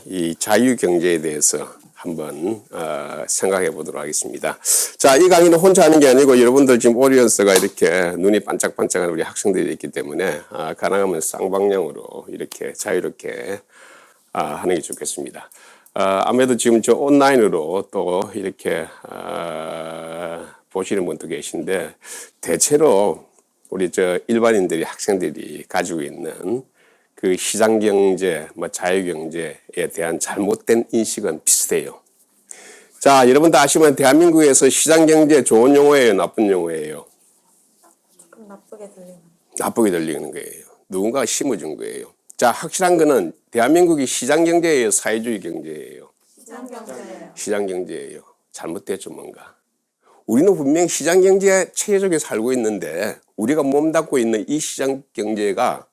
이 자유경제에 대해서 한번 생각해 보도록 하겠습니다. 자, 이 강의는 혼자 하는 게 아니고 여러분들 지금 오디언스가 이렇게 눈이 반짝반짝하는 우리 학생들이 있기 때문에 가능하면 쌍방향으로 이렇게 자유롭게 하는 게 좋겠습니다. 아무래도 지금 저 온라인으로 또 이렇게 보시는 분도 계신데 대체로 우리 저 일반인들이 학생들이 가지고 있는 그 시장경제, 자유경제에 대한 잘못된 인식은 비슷해요. 자, 여러분 다 아시면 대한민국에서 시장경제 좋은 용어예요, 나쁜 용어예요? 조금 나쁘게 들리는. 나쁘게 들리는 거예요. 누군가가 심어준 거예요. 자, 확실한 거는 대한민국이 시장경제예요, 사회주의 경제예요? 시장경제예요. 시장경제예요. 잘못됐죠, 뭔가. 우리는 분명히 시장경제 체계 속에 살고 있는데 우리가 몸담고 있는 이 시장경제가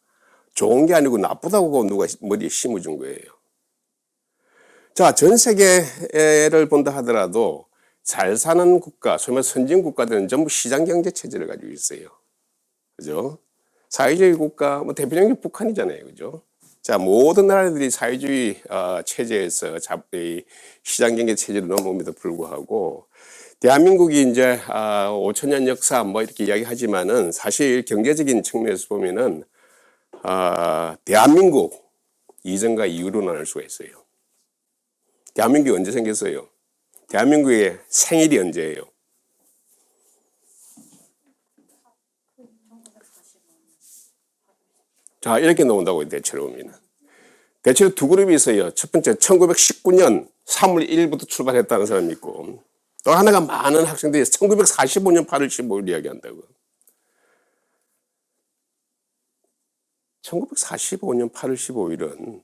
좋은 게 아니고 나쁘다고 누가 머리에 심어준 거예요. 자, 전 세계를 본다 하더라도 잘 사는 국가, 소위 말해 선진 국가들은 전부 시장경제 체제를 가지고 있어요. 그죠? 사회주의 국가, 대표적인 게 북한이잖아요. 그죠? 자, 모든 나라들이 사회주의 체제에서 시장경제 체제로 넘어옴에도 불구하고 대한민국이 이제 5천년 역사 이렇게 이야기하지만은 사실 경제적인 측면에서 보면은 대한민국 이전과 이후로 나눌 수가 있어요. 대한민국이 언제 생겼어요? 대한민국의 생일이 언제예요? 자, 이렇게 나온다고요, 대체로 보면. 대체로 두 그룹이 있어요. 첫 번째, 1919년 3월 1일부터 출발했다는 사람이 있고, 또 하나가 많은 학생들이 1945년 8월 15일 이야기한다고. 1945년 8월 15일은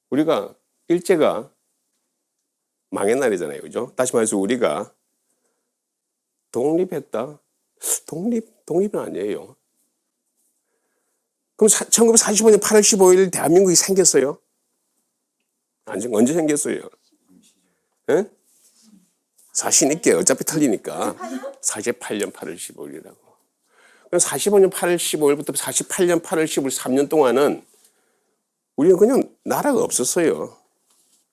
우리가 일제가 망한 날이잖아요. 그죠? 다시 말해서 우리가 독립했다? 독립은 아니에요. 그럼 1945년 8월 15일 대한민국이 생겼어요? 언제 생겼어요? 예? 자신 있게 어차피 틀리니까 48년 8월 15일이라고. 그럼 45년 8월 15일부터 48년 8월 15일 3년 동안은 우리는 그냥 나라가 없었어요.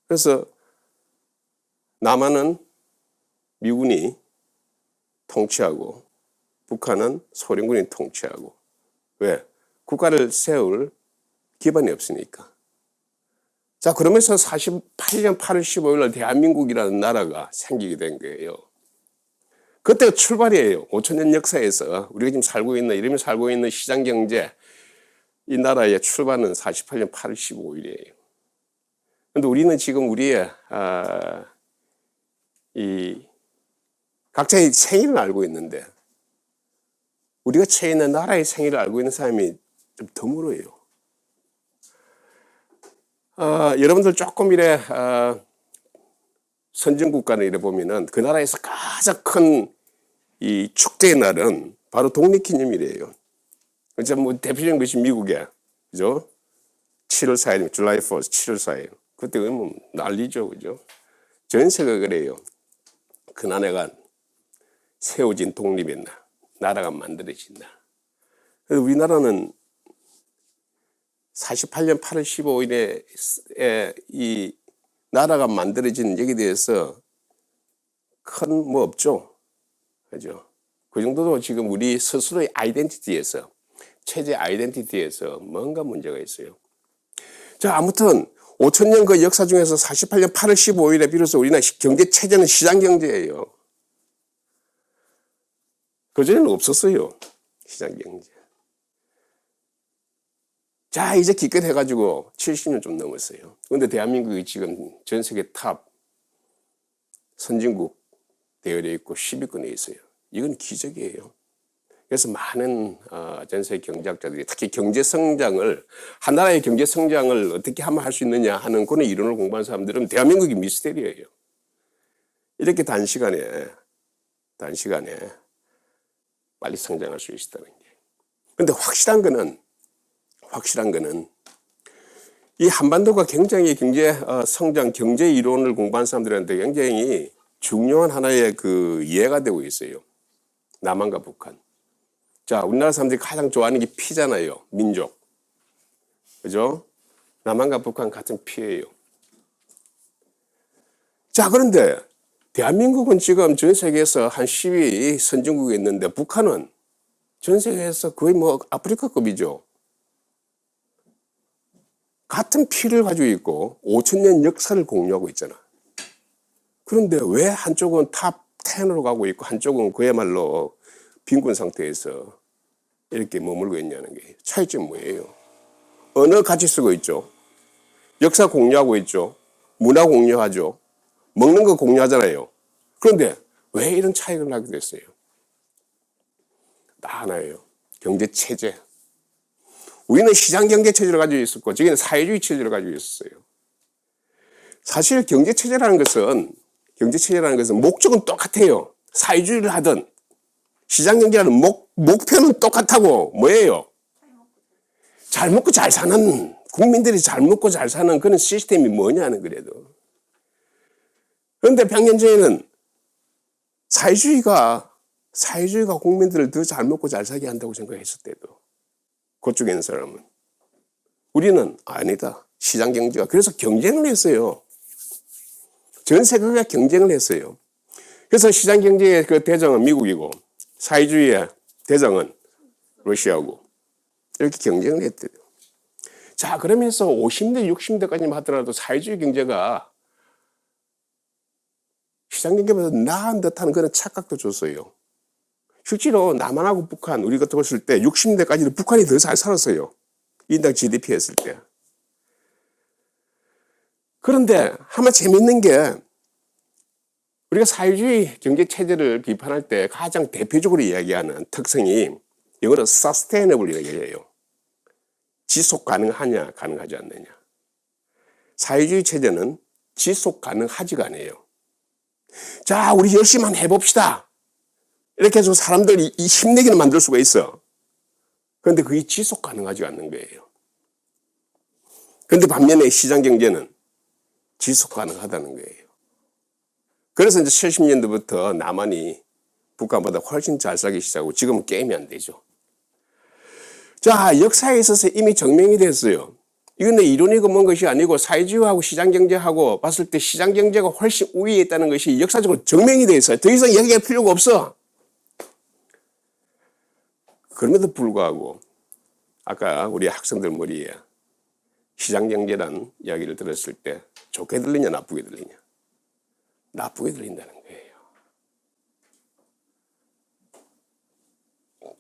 그래서 남한은 미군이 통치하고 북한은 소련군이 통치하고. 왜? 국가를 세울 기반이 없으니까. 자, 그러면서 48년 8월 15일 날 대한민국이라는 나라가 생기게 된 거예요. 그때가 출발이에요. 5천년 역사에서 우리가 지금 살고 있는, 이러면 살고 있는 시장경제, 이 나라의 출발은 48년 8월 15일이에요. 그런데 우리는 지금 우리의 이 각자의 생일을 알고 있는데 우리가 처해 있는 나라의 생일을 알고 있는 사람이 좀 드물어요. 여러분들 조금 이래 선진국가를 이래 보면은 그 나라에서 가장 큰 이 축제의 날은 바로 독립기념일이에요. 그렇죠? 대표적인 것이 미국에, 그죠? 7월 4일, July 4th, 7월 4일. 그때 난리죠, 그죠? 전 세계가 그래요. 그날에가 세워진 독립의 날, 나라가 만들어진 날. 그래서 우리나라는 48년 8월 15일에 이 나라가 만들어진 얘기에 대해서 큰 없죠. 그죠? 그 정도로 지금 우리 스스로의 아이덴티티에서, 체제 아이덴티티에서 뭔가 문제가 있어요. 자, 아무튼 5천년 그 역사 중에서 48년 8월 15일에 비로소 우리나라 경제 체제는 시장 경제예요. 그전에는 없었어요. 시장 경제. 자, 이제 기껏 해가지고 70년 좀 넘었어요. 그런데 대한민국이 지금 전 세계 탑 선진국 되어 있고 10위권에 있어요. 이건 기적이에요. 그래서 많은 전 세계 경제학자들이 특히 경제성장을, 한 나라의 경제성장을 어떻게 하면 할 수 있느냐 하는 그런 이론을 공부하는 사람들은 대한민국이 미스테리예요. 이렇게 단시간에 빨리 성장할 수 있다는 게. 그런데 확실한 거는 이 한반도가 굉장히 경제 성장, 경제 이론을 공부한 사람들한테 굉장히 중요한 하나의 그 이해가 되고 있어요. 남한과 북한. 자, 우리나라 사람들이 가장 좋아하는 게 피잖아요. 민족. 그죠? 남한과 북한 같은 피예요. 자, 그런데 대한민국은 지금 전 세계에서 한 10위 선진국에 있는데 북한은 전 세계에서 거의 뭐 아프리카급이죠. 같은 피를 가지고 있고 5,000년 역사를 공유하고 있잖아. 그런데 왜 한쪽은 탑 10으로 가고 있고 한쪽은 그야말로 빈곤 상태에서 이렇게 머물고 있냐는 게 차이점이 뭐예요? 언어 같이 쓰고 있죠. 역사 공유하고 있죠. 문화 공유하죠. 먹는 거 공유하잖아요. 그런데 왜 이런 차이가 나게 됐어요? 다 하나예요. 경제 체제. 우리는 시장 경제 체제를 가지고 있었고 저기는 사회주의 체제를 가지고 있었어요. 사실 경제 체제라는 것은 목적은 똑같아요. 사회주의를 하든 시장 경제라는 목표는 똑같다고. 뭐예요? 잘 먹고 잘 사는, 국민들이 잘 먹고 잘 사는 그런 시스템이 뭐냐는 그래도. 그런데 백년전에는 사회주의가 국민들을 더 잘 먹고 잘 살게 한다고 생각했을 때도 그쪽에 있는 사람은. 우리는 아니다. 시장 경제가. 그래서 경쟁을 했어요. 전 세계가 경쟁을 했어요. 그래서 시장 경제의 그 대장은 미국이고 사회주의의 대장은 러시아고 이렇게 경쟁을 했대요. 자, 그러면서 50대, 60대까지만 하더라도 사회주의 경제가 시장 경제보다 나은 듯한 그런 착각도 줬어요. 실제로 남한하고 북한, 우리가 봤을 때 60대까지는 북한이 더 잘 살았어요. 인당 GDP 했을 때. 그런데 한번 재밌는 게 우리가 사회주의 경제 체제를 비판할 때 가장 대표적으로 이야기하는 특성이 영어로 sustainable이라고 얘기해요. 지속 가능하냐, 가능하지 않느냐. 사회주의 체제는 지속 가능하지가 않아요. 자, 우리 열심히 한번 해봅시다. 이렇게 해서 사람들이 힘내기는 만들 수가 있어. 그런데 그게 지속 가능하지 않는 거예요. 그런데 반면에 시장 경제는 지속 가능하다는 거예요. 그래서 이제 70년대부터 남한이 북한보다 훨씬 잘 살기 시작하고 지금은 게임이 안 되죠. 자, 역사에 있어서 이미 증명이 됐어요. 이건 이론이고 뭔 것이 아니고 사회주의하고 시장경제하고 봤을 때 시장경제가 훨씬 우위에 있다는 것이 역사적으로 증명이 돼 있어요. 더 이상 얘기할 필요가 없어. 그럼에도 불구하고 아까 우리 학생들 머리에 시장경제란 이야기를 들었을 때 좋게 들리냐 나쁘게 들리냐? 나쁘게 들린다는 거예요.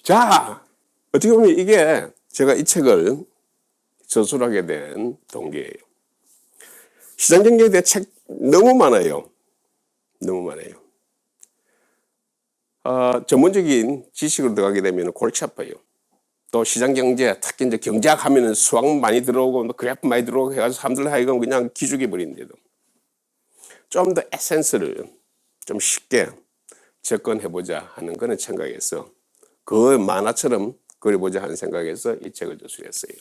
자, 어떻게 보면 이게 제가 이 책을 저술하게 된 동기예요. 시장경제에 대해 책 너무 많아요. 너무 많아요. 전문적인 지식으로 들어가게 되면 골치 아파요. 또 시장경제, 특히 이제 경제학 하면은 수학 많이 들어오고 그래프 많이 들어오고 해가지고 사람들 하여금 그냥 기죽여 버리는데도 좀 더 에센스를 좀 쉽게 접근해보자 하는 그런 생각에서 그 만화처럼 그려보자 하는 생각에서 이 책을 저술했어요.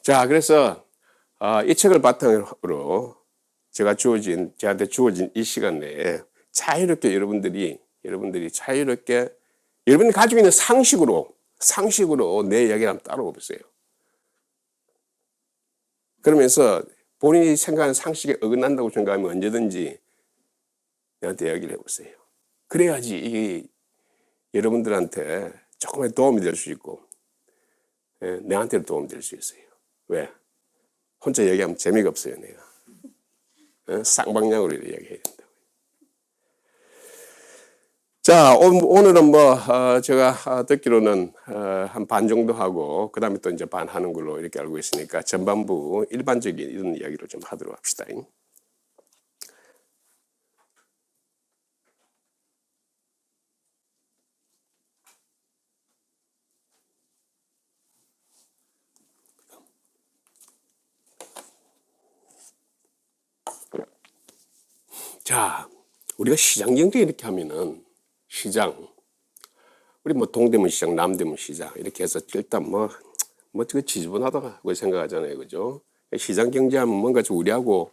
자, 그래서 이 책을 바탕으로 저한테 주어진 이 시간 내에 자유롭게 여러분들이 자유롭게 여러분이 가지고 있는 상식으로 내 이야기를 한번 따라가 보세요. 그러면서 본인이 생각하는 상식에 어긋난다고 생각하면 언제든지 내한테 이야기를 해보세요. 그래야지 이게 여러분들한테 조금의 도움이 될 수 있고 내한테도 도움이 될 수 있어요. 왜? 혼자 얘기하면 재미가 없어요, 내가. 쌍방향으로 이야기해야 된다고요. 자, 오늘은 제가 듣기로는 한 반 정도 하고, 그 다음에 또 이제 반 하는 걸로 이렇게 알고 있으니까 전반부 일반적인 이런 이야기로 좀 하도록 합시다. 자, 우리가 시장 경제 이렇게 하면은 우리 동대문 시장, 남대문 시장 이렇게 해서 일단 저거 지저분하다고 생각하잖아요, 그죠? 시장 경제하면 뭔가 좀 우리하고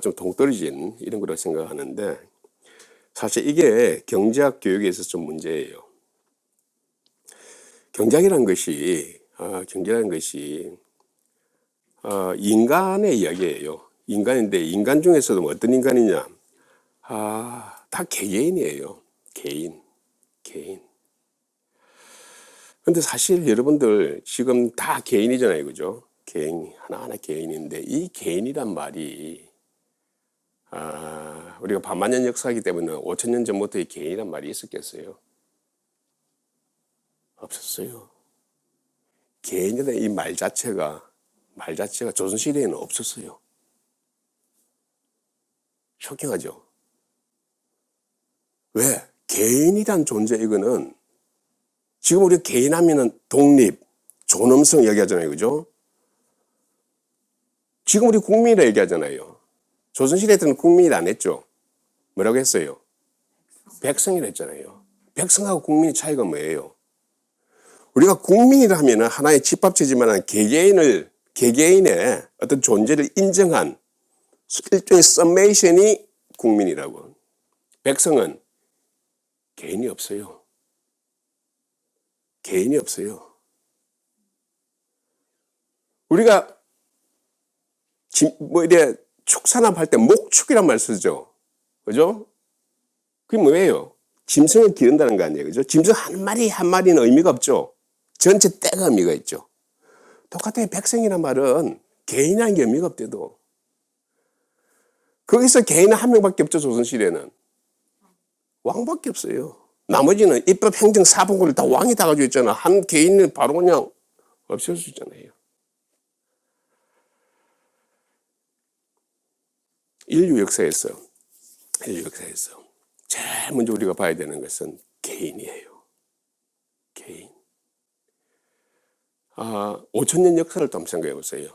좀 동떨어진 이런 거라고 생각하는데 사실 이게 경제학 교육에 있어서 좀 문제예요. 경제학이라는 것이 인간의 이야기예요. 인간인데 인간 중에서도 어떤 인간이냐? 다 개개인이에요. 개인. 근데 사실 여러분들 지금 다 개인이잖아요. 그죠? 개인, 하나하나 개인인데 이 개인이란 말이 우리가 반만년 역사이기 때문에 5,000년 전부터 이 개인이란 말이 있었겠어요? 없었어요. 개인이라는 이 말 자체가 조선시대에는 없었어요. 쇼킹하죠? 왜? 개인이란 존재 이거는 지금 우리 개인 하면은 독립, 존엄성 얘기하잖아요. 그죠? 지금 우리 국민이라 얘기하잖아요. 조선시대 때는 국민이라 안 했죠. 뭐라고 했어요? 백성이라 했잖아요. 백성하고 국민의 차이가 뭐예요? 우리가 국민이라 하면은 하나의 집합체지만 개개인의 어떤 존재를 인정한 일종의 서메이션이 국민이라고. 백성은 개인이 없어요. 개인이 없어요. 우리가 이래 축산업 할 때 목축이란 말 쓰죠. 그죠? 그게 뭐예요? 짐승을 기른다는 거 아니에요. 그죠? 짐승 한 마리 한 마리는 의미가 없죠. 전체 떼가 의미가 있죠. 똑같아요. 백성이란 말은 개인이라는 게 의미가 없대도. 거기서 개인은 한 명밖에 없죠. 조선시대는. 왕밖에 없어요. 나머지는 입법, 행정, 사법권을 다 왕이 다 가지고 있잖아. 한 개인은 바로 그냥 없앨 수 있잖아요. 인류 역사에서 제일 먼저 우리가 봐야 되는 것은 개인이에요. 개인. 5,000년 역사를 또 한번 생각해 보세요.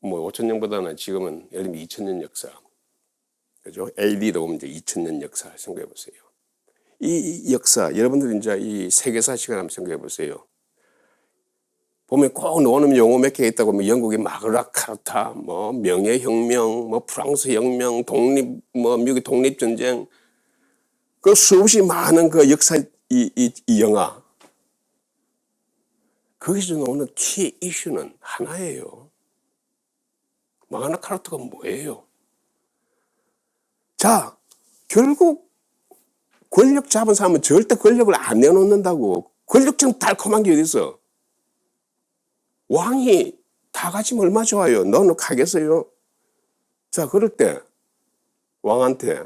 5,000년보다는 지금은 예를 들면 2,000년 역사. 그죠? AD로 보면 이제 2,000년 역사 생각해 보세요. 이 역사, 여러분들 이제 이 세계사 시간 한번 생각해 보세요. 보면 꼭 나오는 용어 몇 개 있다고 하면 영국의 마그나 카르타, 명예혁명, 프랑스 혁명, 독립, 미국의 독립전쟁, 그 수없이 많은 그 역사, 이 영화. 거기서 나오는 키 이슈는 하나예요. 마그나 카르타가 뭐예요? 자, 결국 권력 잡은 사람은 절대 권력을 안 내놓는다고. 권력처럼 달콤한 게 어디 있어? 왕이 다 가지면 얼마 좋아요. 너는 가겠어요? 자, 그럴 때 왕한테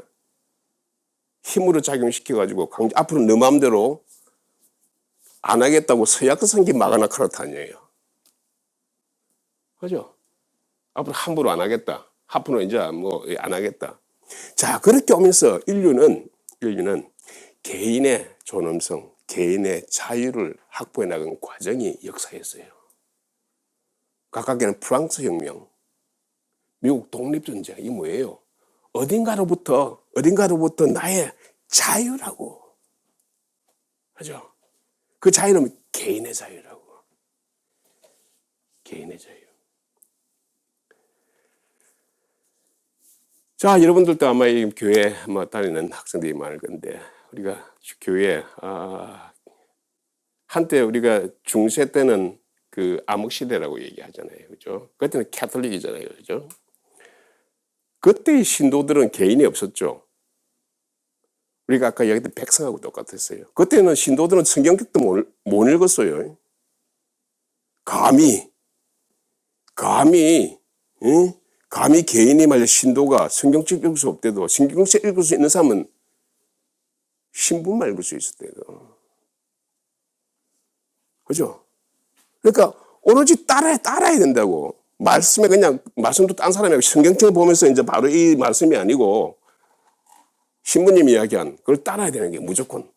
힘으로 작용시켜가지고 앞으로 너 마음대로 안 하겠다고 서약서 쓴 게 마그나 카르타 아니에요. 그죠? 앞으로 함부로 안 하겠다. 앞으로 이제 안 하겠다. 자, 그렇게 오면서 인류는 개인의 존엄성, 개인의 자유를 확보해 나간 과정이 역사였어요. 각각에는 프랑스 혁명, 미국 독립전쟁, 이 뭐예요? 어딘가로부터 나의 자유라고. 그죠? 그 자유는 개인의 자유라고. 개인의 자유. 자, 여러분들도 아마 이 교회 다니는 학생들이 많을 건데, 우리가 교회, 한때 우리가 중세 때는 그 암흑시대라고 얘기하잖아요. 그죠? 그때는 캐톨릭이잖아요. 그죠? 그때의 신도들은 개인이 없었죠. 우리가 아까 이야기했던 백성하고 똑같았어요. 그때는 신도들은 성경책도 못 읽었어요. 감히 개인이 말이야 신도가 성경책 읽을 수 없대도 성경책 읽을 수 있는 사람은 신분만 읽을 수 있었대요. 그죠? 그러니까 오로지 따라야 된다고. 말씀도 딴 사람이 성경책을 보면서 이제 바로 이 말씀이 아니고 신부님이 이야기한 그걸 따라야 되는 게 무조건.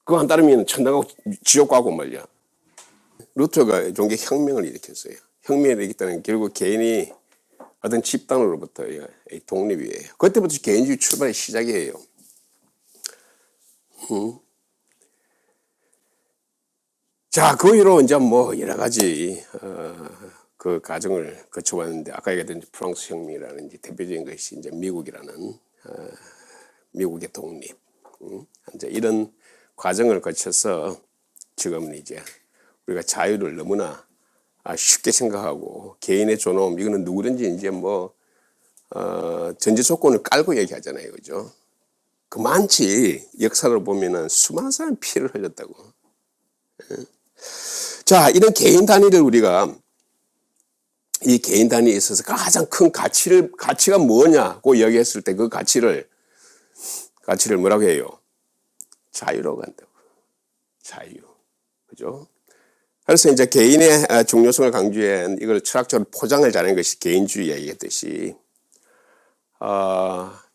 그거 안 따르면 천당 가고 지옥 가고 말이야. 루터가 종교 혁명을 일으켰어요. 혁명을 일으켰다는 게 결국 개인이 어떤 집단으로부터 독립이에요. 그때부터 개인주의 출발의 시작이에요. 자, 그 이후로 이제 여러 가지 그 과정을 거쳐왔는데 아까 얘기했던 프랑스 혁명이라는 대표적인 것이 이제 미국이라는 미국의 독립, 이제 이런 과정을 거쳐서 지금은 이제 우리가 자유를 너무나 쉽게 생각하고 개인의 존엄 이거는 누구든지 이제 뭐 전제 조건을 깔고 얘기하잖아요, 그죠? 그만치 역사를 보면은 수많은 사람이 피를 흘렸다고. 자, 이런 개인 단위를 우리가 이 개인 단위에 있어서 가장 큰 가치가 뭐냐고 얘기했을 때 그 가치를 뭐라고 해요? 자유라고 한다고. 자유. 그죠? 그래서 이제 개인의 중요성을 강조한 이걸 철학적으로 포장을 잘하는 것이 개인주의 얘기했듯이,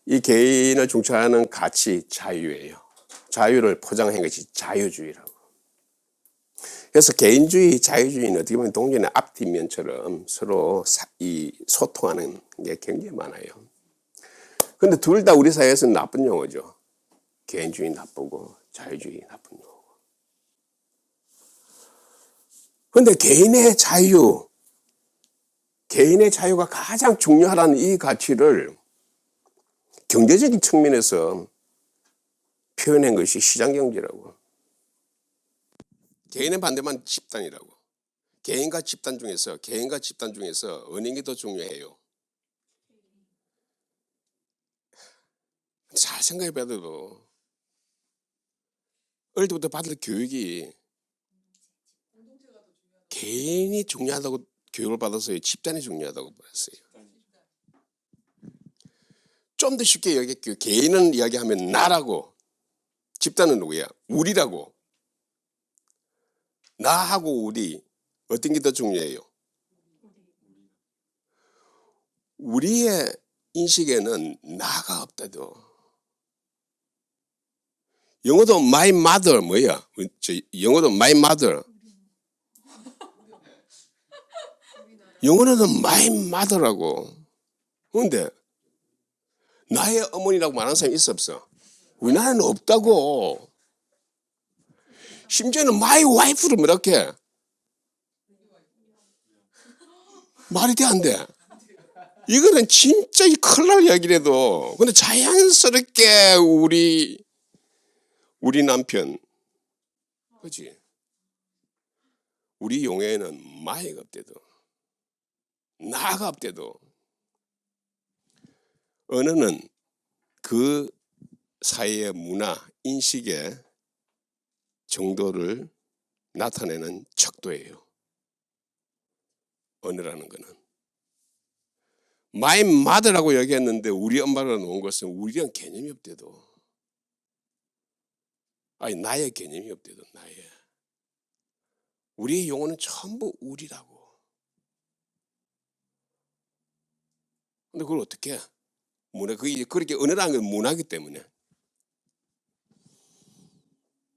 이 개인을 중시하는 가치, 자유예요. 자유를 포장한 것이 자유주의라고. 그래서 개인주의, 자유주의는 어떻게 보면 동전의 앞뒷면처럼 서로 소통하는 게 굉장히 많아요. 근데 둘 다 우리 사회에서는 나쁜 용어죠. 개인주의 나쁘고 자유주의 나쁜 용어. 근데 개인의 자유가 가장 중요하다는 이 가치를 경제적인 측면에서 표현한 것이 시장경제라고. 개인의 반대만 집단이라고. 개인과 집단 중에서 어느 게 더 중요해요? 잘 생각해 봐도 어릴 때부터 받을 교육이 개인이 중요하다고 교육을 받았어요? 집단이 중요하다고 받았어요? 좀 더 쉽게 얘기할게요. 개인은 이야기하면 나라고, 집단은 누구야? 우리라고. 나하고 우리 어떤 게 더 중요해요? 우리의 인식에는 나가 없다도. 영어도 my mother 뭐야? 영어도 my mother. 영어로는 my mother라고. 그런데 나의 어머니라고 말하는 사람이 있어 없어? 우리나라는 없다고. 심지어는 my wife를 뭐라고 해? 말이 돼 안 돼? 이거는 진짜 큰일 날 이야기라도. 근데 자연스럽게 우리 남편, 그렇지? 우리 용어에는 my가 없대도, 나가 없대도. 언어는 그 사이의 문화, 인식의 정도를 나타내는 척도예요. 언어라는 거는. My mother라고 얘기했는데 우리 엄마가 놓은 것은 우리랑 개념이 없대도. 아니 나의 개념이 없대도. 나의. 우리의 용어는 전부 우리라고. 근데 그걸 어떻게 해? 문화, 그렇게 언어라는 건 문화이기 때문에.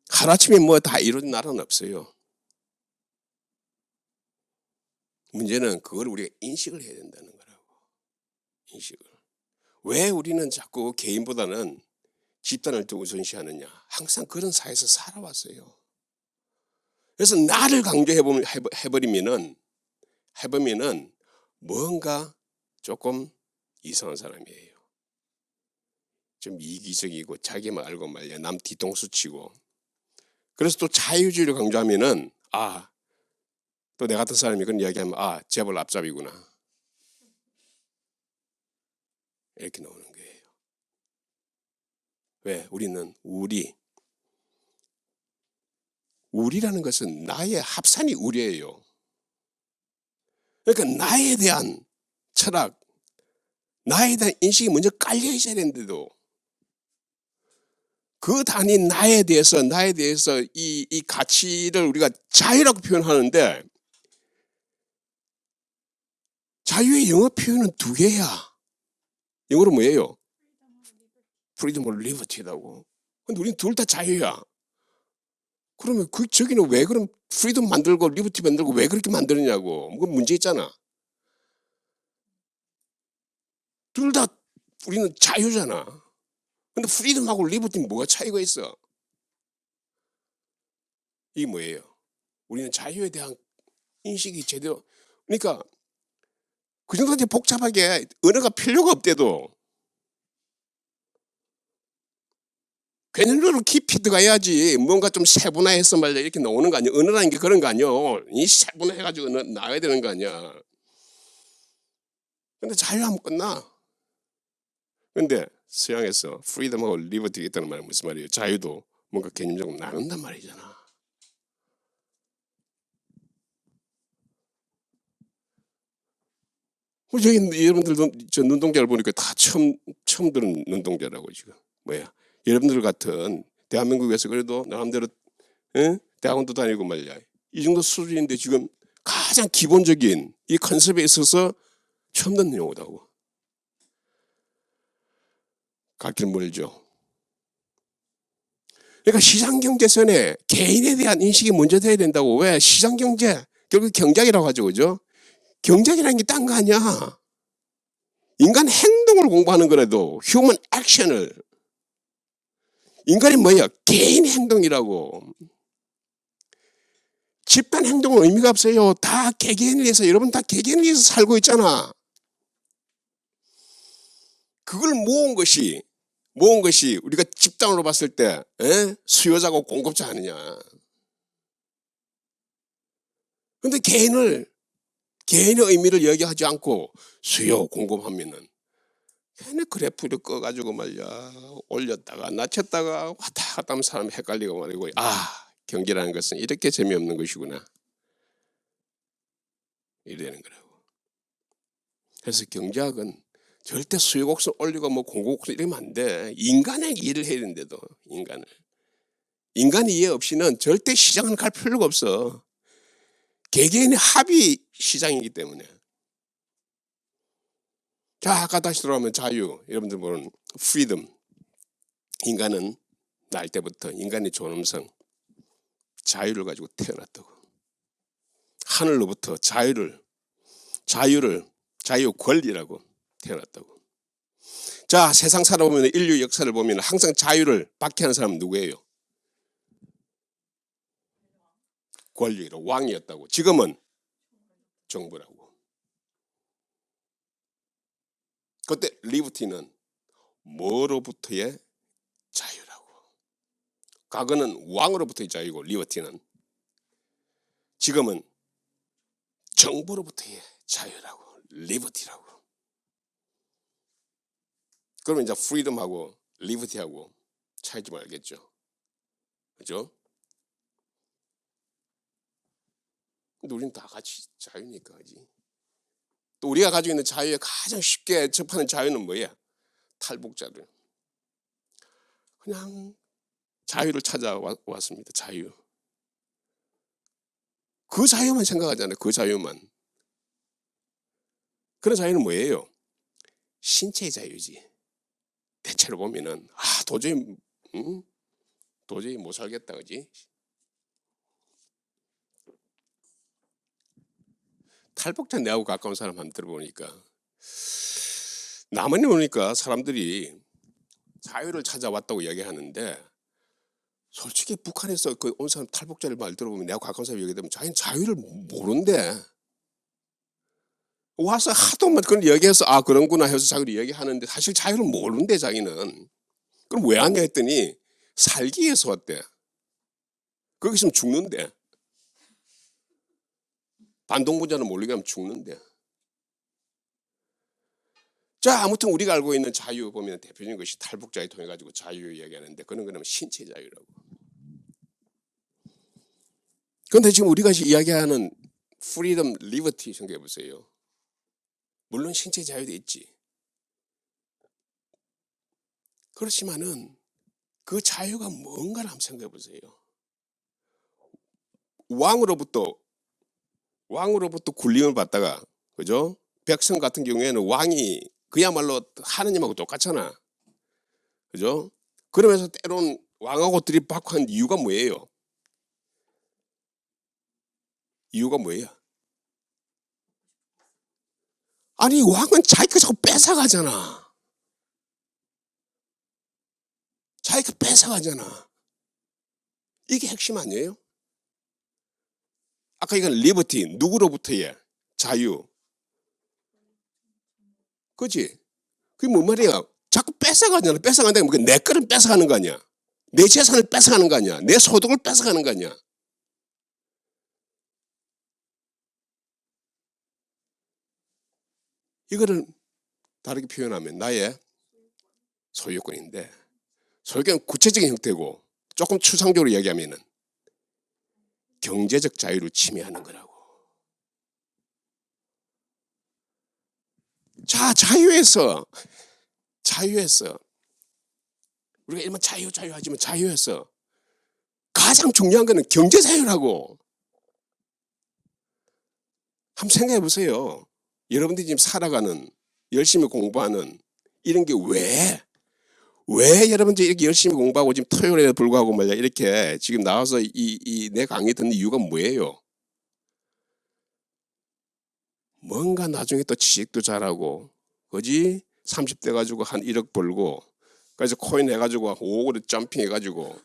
하루아침에 뭐 다 이루어진 나라는 없어요. 문제는 그걸 우리가 인식을 해야 된다는 거라고. 인식을. 왜 우리는 자꾸 개인보다는 집단을 더 우선시하느냐. 항상 그런 사회에서 살아왔어요. 그래서 나를 강조해버리면은 뭔가 조금 이상한 사람이에요. 좀 이기적이고 자기만 알고 말이야. 남 뒤통수 치고. 그래서 또 자유주의를 강조하면은 또 내 같은 사람이 그런 이야기하면 재벌 앞잡이구나. 이렇게 나오는 거예요. 왜? 우리는 우리라는 것은 나의 합산이 우리예요. 그러니까 나에 대한 철학, 나에 대한 인식이 먼저 깔려 있어야 되는데도 그 단위 나에 대해서 이 가치를 우리가 자유라고 표현하는데 자유의 영어 표현은 두 개야. 영어로 뭐예요? freedom or liberty라고. 근데 우리는 둘 다 자유야. 그러면 저기는 왜 그럼 freedom 만들고 liberty 만들고 왜 그렇게 만드느냐고. 그건 문제 있잖아. 둘 다 우리는 자유잖아. 근데 freedom하고 liberty는 뭐가 차이가 있어? 이게 뭐예요? 우리는 자유에 대한 인식이 제대로. 그러니까 그 정도까지 복잡하게 언어가 필요가 없대도 개념적으로 깊이 들어가야지 뭔가 좀 세분화해서 말이야 이렇게 나오는 거 아니야. 언어라는 게 그런 거 아니야. 이 세분화해가지고 나와야 되는 거 아니야. 근데 자유하면 끝나. 근데 서양에서 프리덤하고 리버티가 있다는 말은 무슨 말이에요? 자유도 뭔가 개념적으로 나눈단 말이잖아. 저기 여러분들도 저 눈동자를 보니까 다 처음 들은 눈동자라고 지금 뭐야? 여러분들 같은 대한민국에서 그래도 나름대로 대학원도 다니고 말이야. 이 정도 수준인데 지금 가장 기본적인 이 컨셉에 있어서 처음 듣는 용어다고. 갈 길 멀죠. 그러니까 시장경제선에 개인에 대한 인식이 먼저 돼야 된다고. 왜? 시장경제 결국 경작이라고 하죠, 그죠? 경작이라는 게 딴 거 아니야. 인간 행동을 공부하는 거라도 휴먼 액션을. 인간이 뭐야? 개인 행동이라고. 집단 행동은 의미가 없어요. 다 개개인을 위해서, 여러분 다 개개인을 위해서 살고 있잖아. 그걸 모은 것이 우리가 집단으로 봤을 때 수요자고 공급자 아니냐. 근데 개인의 의미를 얘기하지 않고 수요 공급하면은 걔네 그래프를 꺼가지고 말이야 올렸다가 낮췄다가 왔다 갔다 하면 사람 헷갈리고 말이고 경제라는 것은 이렇게 재미없는 것이구나 이러는 거라고. 그래서 경제학은 절대 수요 곡선 올리고 뭐 공급 곡선 이러면 안 돼. 인간의 이해를 해야 되는데도 인간의 이해 없이는 절대 시장은 갈 필요가 없어. 개개인의 합의 시장이기 때문에. 자, 아까 다시 돌아오면 자유. 여러분들 보는 프리덤. 인간은 날 때부터 인간의 존엄성, 자유를 가지고 태어났다고. 하늘로부터 자유 권리라고 태어났다고. 자, 세상 살아보면 인류 역사를 보면 항상 자유를 박해하는 사람은 누구예요? 권리로 왕이었다고. 지금은 정부라고. 그때 리버티는 뭐로부터의 자유라고. 과거는 왕으로부터의 자유고 리버티는 지금은 정부로부터의 자유라고. 리버티라고. 그러면 이제 프리덤하고 리버티하고 차이 좀 알겠죠? 그죠? 근데 우리는 다 같이 자유니까, 그지? 또 우리가 가지고 있는 자유에 가장 쉽게 접하는 자유는 뭐야? 탈북자들. 그냥 자유를 찾아왔습니다. 자유. 그 자유만 생각하잖아요. 그 자유만. 그런 자유는 뭐예요? 신체의 자유지. 대체로 보면은 도저히 못 살겠다, 그지? 탈북자 내하고 가까운 사람 한번 들어보니까 남한에 오니까 사람들이 자유를 찾아왔다고 이야기하는데 솔직히 북한에서 온 사람 탈북자를 말 들어보면 내하고 가까운 사람 얘기하면 자기는 자유를 모른대. 와서 하도 그런 이야기해서 그런구나 해서 자기를 이야기하는데 사실 자유를 모른대 자기는. 그럼 왜 왔냐 했더니 살기 위해서 왔대. 거기 있으면 죽는데. 반동분자는 모르게 하면 죽는데. 자, 아무튼 우리가 알고 있는 자유 보면 대표적인 것이 탈북자에 통해 가지고 자유 이야기하는데 그러면 신체 자유라고. 그런데 지금 우리가 이야기하는 프리덤, 리버티 생각해 보세요. 물론 신체 자유도 있지. 그렇지만은 그 자유가 뭔가를 한번 생각해 보세요. 왕으로부터 군림을 받다가, 그죠? 백성 같은 경우에는 왕이 그야말로 하느님하고 똑같잖아. 그죠? 그러면서 때론 왕하고 들이박한 이유가 뭐예요? 이유가 뭐예요? 아니, 왕은 자기가 자꾸 뺏어가잖아. 자기가 뺏어가잖아. 이게 핵심 아니에요? 아까 이건 리버티, 누구로부터의 자유. 그지? 그게 뭔 말이야? 자꾸 뺏어가잖아. 뺏어간다는 게 내 거를 뺏어가는 거 아니야? 내 재산을 뺏어가는 거 아니야. 내 소득을 뺏어가는 거 아니야. 이거를 다르게 표현하면 나의 소유권인데, 소유권은 구체적인 형태고 조금 추상적으로 이야기하면은 경제적 자유를 침해하는 거라고. 자, 자유에서 우리가 일반 자유 하지만 자유에서 가장 중요한 거는 경제 자유라고. 한번 생각해 보세요. 여러분들이 지금 살아가는, 열심히 공부하는 이런 게 왜 여러분들이 이렇게 열심히 공부하고 지금 토요일에 불구하고 말이야 이렇게 지금 나와서 내 강의 듣는 이유가 뭐예요? 뭔가 나중에 또 취직도 잘하고, 그지? 30대 가지고 한 1억 벌고, 그래서 코인 해가지고 5억으로 점핑 해가지고,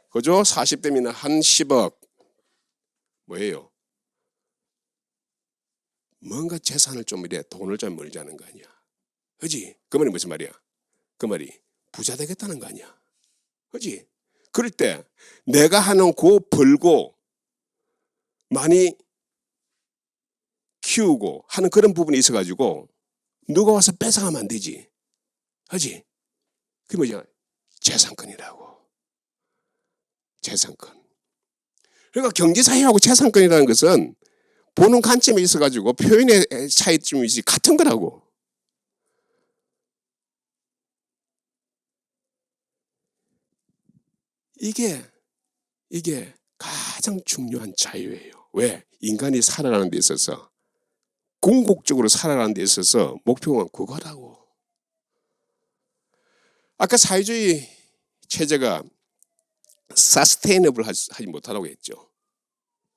그죠? 40대면 한 10억. 뭐예요? 뭔가 재산을 좀 이래, 돈을 좀 벌자는 거 아니야. 그지? 그 말이 무슨 말이야? 그 말이 부자 되겠다는 거 아니야. 그지? 그럴 때 내가 하는 고 벌고 많이 키우고 하는 그런 부분이 있어가지고 누가 와서 뺏어가면 안 되지. 그지? 그게 뭐냐? 재산권이라고. 재산권. 그러니까 경제사회하고 재산권이라는 것은 보는 관점이 있어가지고 표현의 차이점이지 같은 거라고. 이게 가장 중요한 자유예요. 왜? 인간이 살아가는 데 있어서, 궁극적으로 살아가는 데 있어서 목표가 그거라고. 아까 사회주의 체제가 서스테이너블 하지 못하라고 했죠.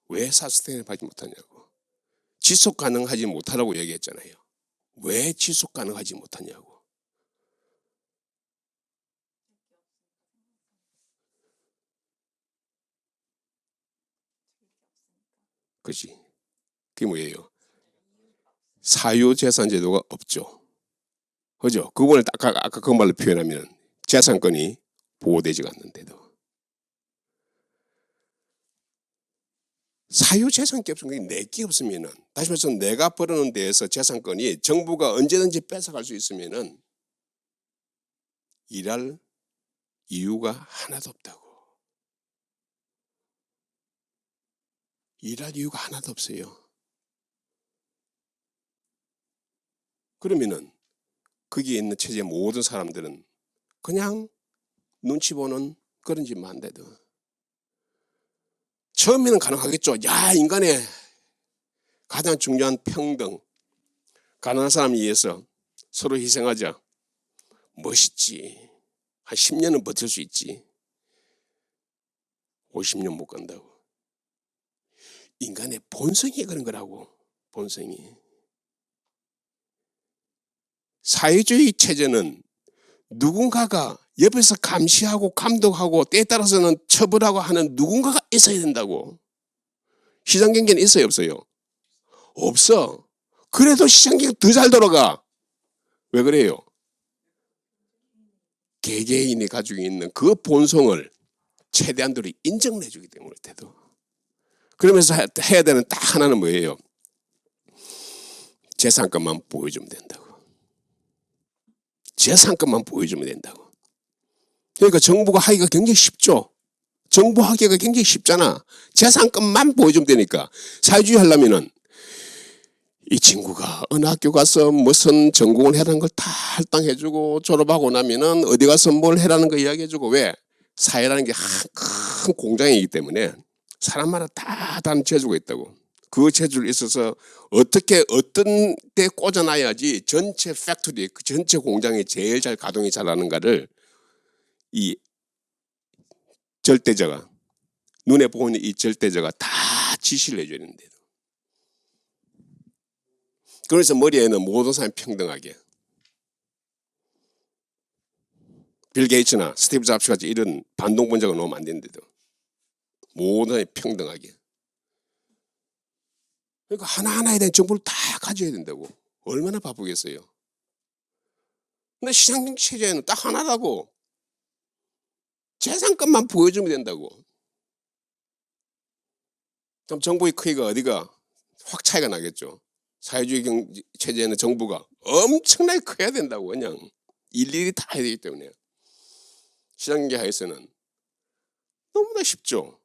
왜 서스테이너블 하지 못하냐고. 지속 가능하지 못하라고 얘기했잖아요. 왜 지속 가능하지 못하냐고. 그렇지. 그게 뭐예요? 사유재산제도가 없죠. 그죠? 그 부분을 아까 그 말로 표현하면 재산권이 보호되지가 않는데도. 사유재산권이 없으면 내게 없으면은, 다시 말해서 내가 벌어놓은 데에서 재산권이 정부가 언제든지 뺏어갈 수 있으면은 일할 이유가 하나도 없다고. 일할 이유가 하나도 없어요. 그러면은 거기에 있는 체제의 모든 사람들은 그냥 눈치 보는 그런 짓만 한데도 처음에는 가능하겠죠. 야, 인간의 가장 중요한 평등, 가난한 사람 위해서 서로 희생하자. 멋있지. 한 10년은 버틸 수 있지. 50년 못 간다고. 인간의 본성이 그런 거라고. 본성이. 사회주의 체제는 누군가가 옆에서 감시하고 감독하고 때에 따라서는 처벌하고 하는 누군가가 있어야 된다고. 시장경제는 있어요, 없어요? 없어. 그래도 시장경제 더 잘 돌아가. 왜 그래요? 개개인이 가지고 있는 그 본성을 최대한도로 인정을 해주기 때문에. 그러면서 해야 되는 딱 하나는 뭐예요? 재산권만 보여주면 된다고. 재산권만 보여주면 된다고. 그러니까 정부가 하기가 굉장히 쉽죠. 정부 하기가 굉장히 쉽잖아. 재산권만 보여주면 되니까. 사회주의 하려면은 이 친구가 어느 학교 가서 무슨 전공을 해라는 걸 다 할당해주고, 졸업하고 나면은 어디 가서 뭘 해라는 거 이야기해주고. 왜? 사회라는 게 큰 공장이기 때문에 사람마다 다 다른 재주가 있다고. 그 재주를 있어서 어떻게 어떤 데 꽂아놔야지 전체 팩토리, 그 전체 공장이 제일 잘 가동이 잘하는가를 이 절대자가, 눈에 보이는 이 절대자가 다 지시를 해줘야 되는데. 그래서 머리에는 모든 사람이 평등하게. 빌 게이츠나 스티브 잡스 같이 이런 반동분자가 놓으면 안 되는데도 모든 사람이 평등하게. 그러니까 하나하나에 대한 정보를 다 가져야 된다고. 얼마나 바쁘겠어요. 근데 시장경제 체제에는 딱 하나라고. 재산권만 보여주면 된다고. 그럼 정부의 크기가 어디가 확 차이가 나겠죠. 사회주의 체제에는 정부가 엄청나게 커야 된다고. 그냥 일일이 다 해야 되기 때문에. 시장경제 하에서는 너무나 쉽죠.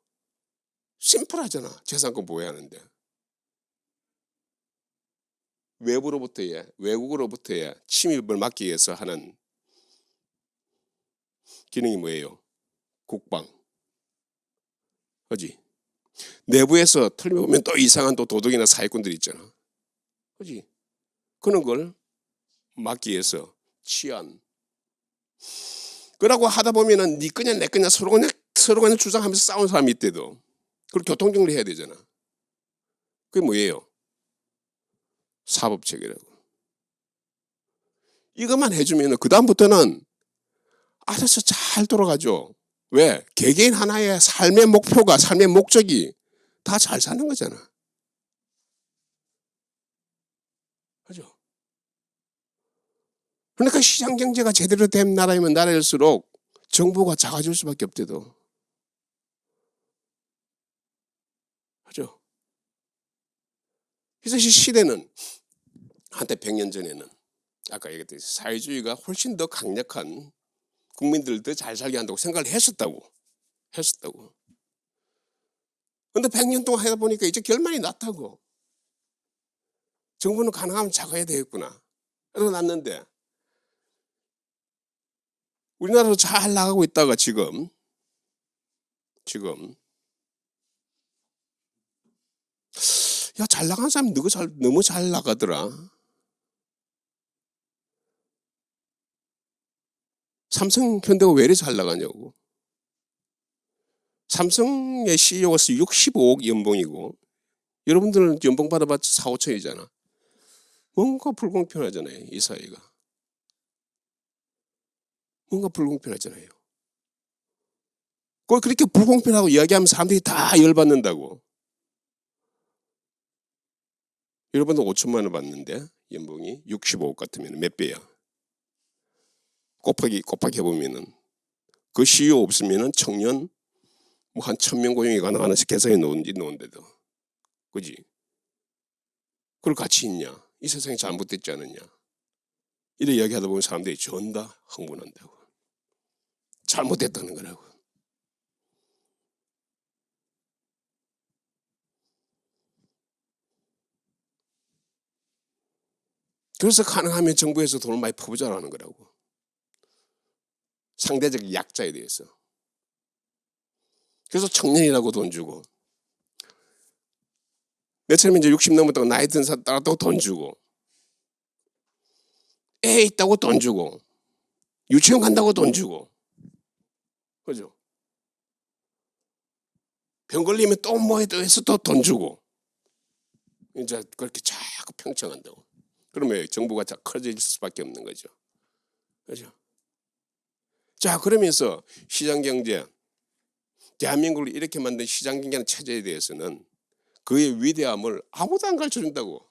심플하잖아. 재산권 보호하는데. 외국으로부터의 침입을 막기 위해서 하는 기능이 뭐예요? 국방. 그지? 내부에서 틀려보면 또 이상한 또 도둑이나 사기꾼들이 있잖아. 그지? 그런 걸 막기 위해서 치안. 그러고 하다 보면은 니 거냐 내 거냐 서로 그냥 주장하면서 싸우는 사람이 있대도. 그걸 교통정리 해야 되잖아. 그게 뭐예요? 사법체계라고. 이것만 해주면은 그 다음부터는 알아서 잘 돌아가죠. 왜? 개개인 하나의 삶의 목표가, 삶의 목적이 다 잘 사는 거잖아. 그죠? 그러니까 시장 경제가 제대로 된 나라이면 나라일수록 정부가 작아질 수밖에 없대도. 그죠? 그래서 이 시대는 한때 100년 전에는 아까 얘기했듯이 사회주의가 훨씬 더 강력한 국민들을 더 잘 살게 한다고 생각을 했었다고. 근데 100년 동안 하다 보니까 이제 결말이 났다고. 정부는 가능하면 작아야 되겠구나. 그래서 났는데 우리나라도 잘 나가고 있다가 지금 야, 잘 나가는 사람이 너무 잘 나가더라. 삼성 현대가 왜 이렇게 잘 나가냐고. 삼성의 CEO가 65억 연봉이고 여러분들은 연봉 받아봤자 4, 5천이잖아. 뭔가 불공평하잖아요. 이 사회가. 뭔가 불공평하잖아요. 그렇게 불공평하고 이야기하면 사람들이 다 열받는다고. 여러분도 5천만 원 받는데 연봉이 65억 같으면 몇 배야? 곱하기 해보면은 그 CEO 없으면은 청년 뭐 한 1,000명 고용이 가능한 계산해 놓은데도. 그지? 그걸 같이 있냐? 이 세상이 잘못됐지 않느냐? 이래 이야기하다 보면 사람들이 전다 흥분한다고. 잘못됐다는 거라고. 그래서 가능하면 정부에서 돈을 많이 퍼부자라는 거라고. 상대적 약자에 대해서. 그래서 청년이라고 돈 주고 내처럼 이제 60 넘었다고 나이 든 사람 따랐다고 돈 주고 애 있다고 돈 주고 유치원 간다고 돈 주고 그죠? 병 걸리면 또 뭐 해서 또 돈 주고 이제 그렇게 자꾸 평정한다고. 그러면 정부가 자 커질 수밖에 없는 거죠. 그죠? 자, 그러면서 시장경제, 대한민국을 이렇게 만든 시장경제라는 체제에 대해서는 그의 위대함을 아무도 안 가르쳐준다고.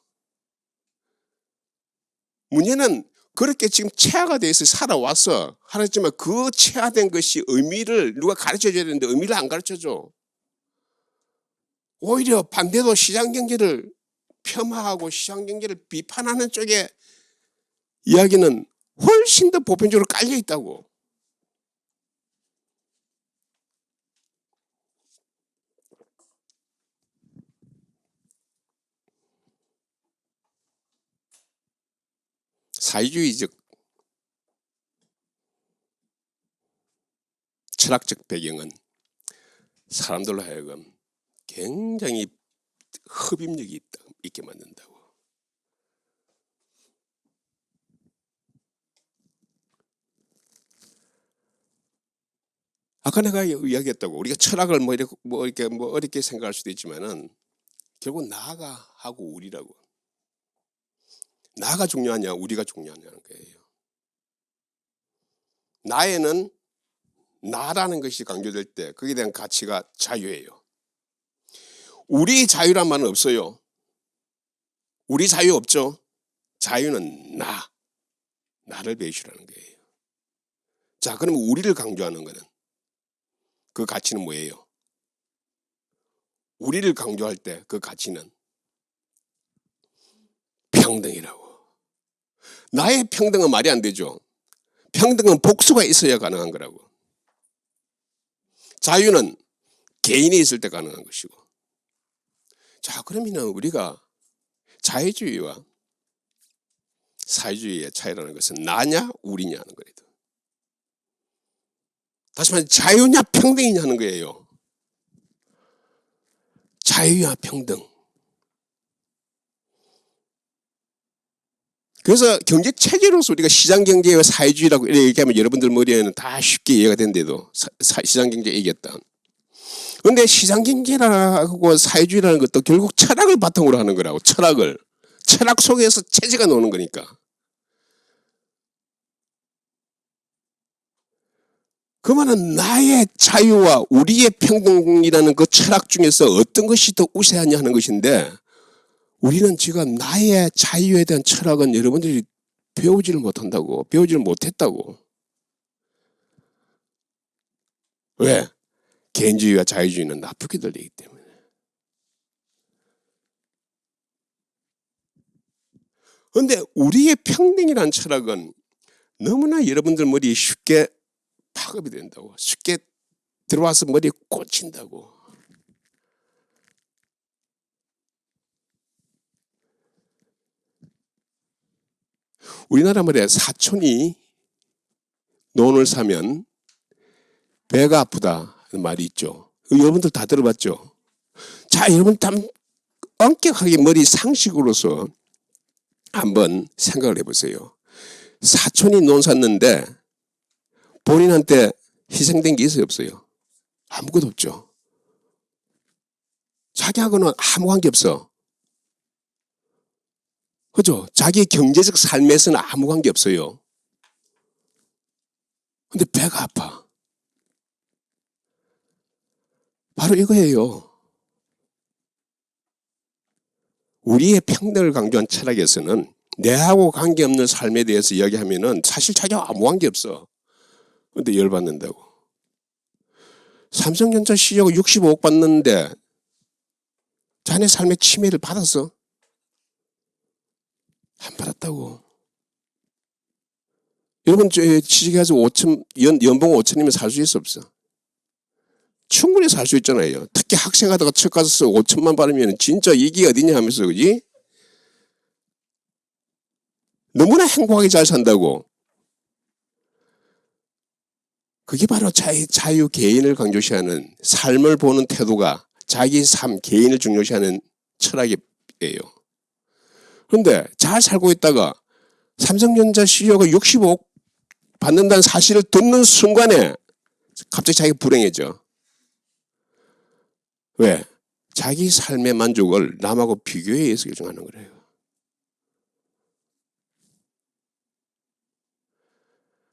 문제는 그렇게 지금 체화가 돼서 살아왔어. 하지만 그 체화된 것이 의미를 누가 가르쳐줘야 되는데 의미를 안 가르쳐줘. 오히려 반대로 시장경제를 폄하하고 시장경제를 비판하는 쪽에 이야기는 훨씬 더 보편적으로 깔려 있다고. 사회주의적 철학적 배경은 사람들로 하여금 굉장히 흡입력이 있게 만든다고. 아까 내가 이야기했다고. 우리가 철학을 이렇게 어렵게 생각할 수도 있지만은 결국 나가 하고 우리라고. 나가 중요하냐, 우리가 중요하냐는 거예요. 나에는 나라는 것이 강조될 때 거기에 대한 가치가 자유예요. 우리 자유란 말은 없어요. 우리 자유 없죠. 자유는 나를 배우시라는 거예요. 자, 그러면 우리를 강조하는 거는 그 가치는 뭐예요? 우리를 강조할 때 그 가치는 평등이라고. 나의 평등은 말이 안 되죠. 평등은 복수가 있어야 가능한 거라고. 자유는 개인이 있을 때 가능한 것이고. 자, 그러면 우리가 자유주의와 사회주의의 차이라는 것은 나냐 우리냐 하는 거예요. 다시 말해 자유냐 평등이냐 하는 거예요. 자유와 평등. 그래서 경제 체제로서 우리가 시장 경제와 사회주의라고 이렇게 얘기하면 여러분들 머리에는 다 쉽게 이해가 된대도 시장 경제 얘기했다. 그런데 시장 경제라고 사회주의라는 것도 결국 철학을 바탕으로 하는 거라고. 철학 속에서 체제가 노는 거니까. 그 말은 나의 자유와 우리의 평등이라는 그 철학 중에서 어떤 것이 더 우세하냐 하는 것인데, 우리는 지금 나의 자유에 대한 철학은 여러분들이 배우지를 못한다고. 배우지를 못했다고. 왜? 개인주의와 자유주의는 나쁘게 들리기 때문에. 그런데 우리의 평등이라는 철학은 너무나 여러분들 머리에 쉽게 파급이 된다고. 쉽게 들어와서 머리에 꽂힌다고. 우리나라 말에 사촌이 논을 사면 배가 아프다는 말이 있죠. 여러분들 다 들어봤죠? 자, 여러분 엄격하게 머리 상식으로서 한번 생각을 해보세요. 사촌이 논 샀는데 본인한테 희생된 게 있어요, 없어요? 아무것도 없죠. 자기하고는 아무 관계 없어. 그죠? 자기 경제적 삶에서는 아무 관계 없어요. 근데 배가 아파. 바로 이거예요. 우리의 평등을 강조한 철학에서는 내하고 관계없는 삶에 대해서 이야기하면은 사실 자기하고 아무 관계 없어. 근데 열받는다고. 삼성전자 CEO 65억 받는데 자네 삶의 침해를 받았어? 안 받았다고. 여러분 취직해서 연봉 5천이면 살 수 있어 없어? 충분히 살 수 있잖아요. 특히 학생하다가 첫 가서 5천만 받으면 진짜 이게 어디냐 하면서, 그지? 너무나 행복하게 잘 산다고. 그게 바로 자유 개인을 강조시하는, 삶을 보는 태도가 자기 삶 개인을 중요시하는 철학이에요. 그런데 잘 살고 있다가 삼성전자 CEO가 65억 받는다는 사실을 듣는 순간에 갑자기 자기가 불행해져. 왜? 자기 삶의 만족을 남하고 비교에 의해서 결정하는 거예요.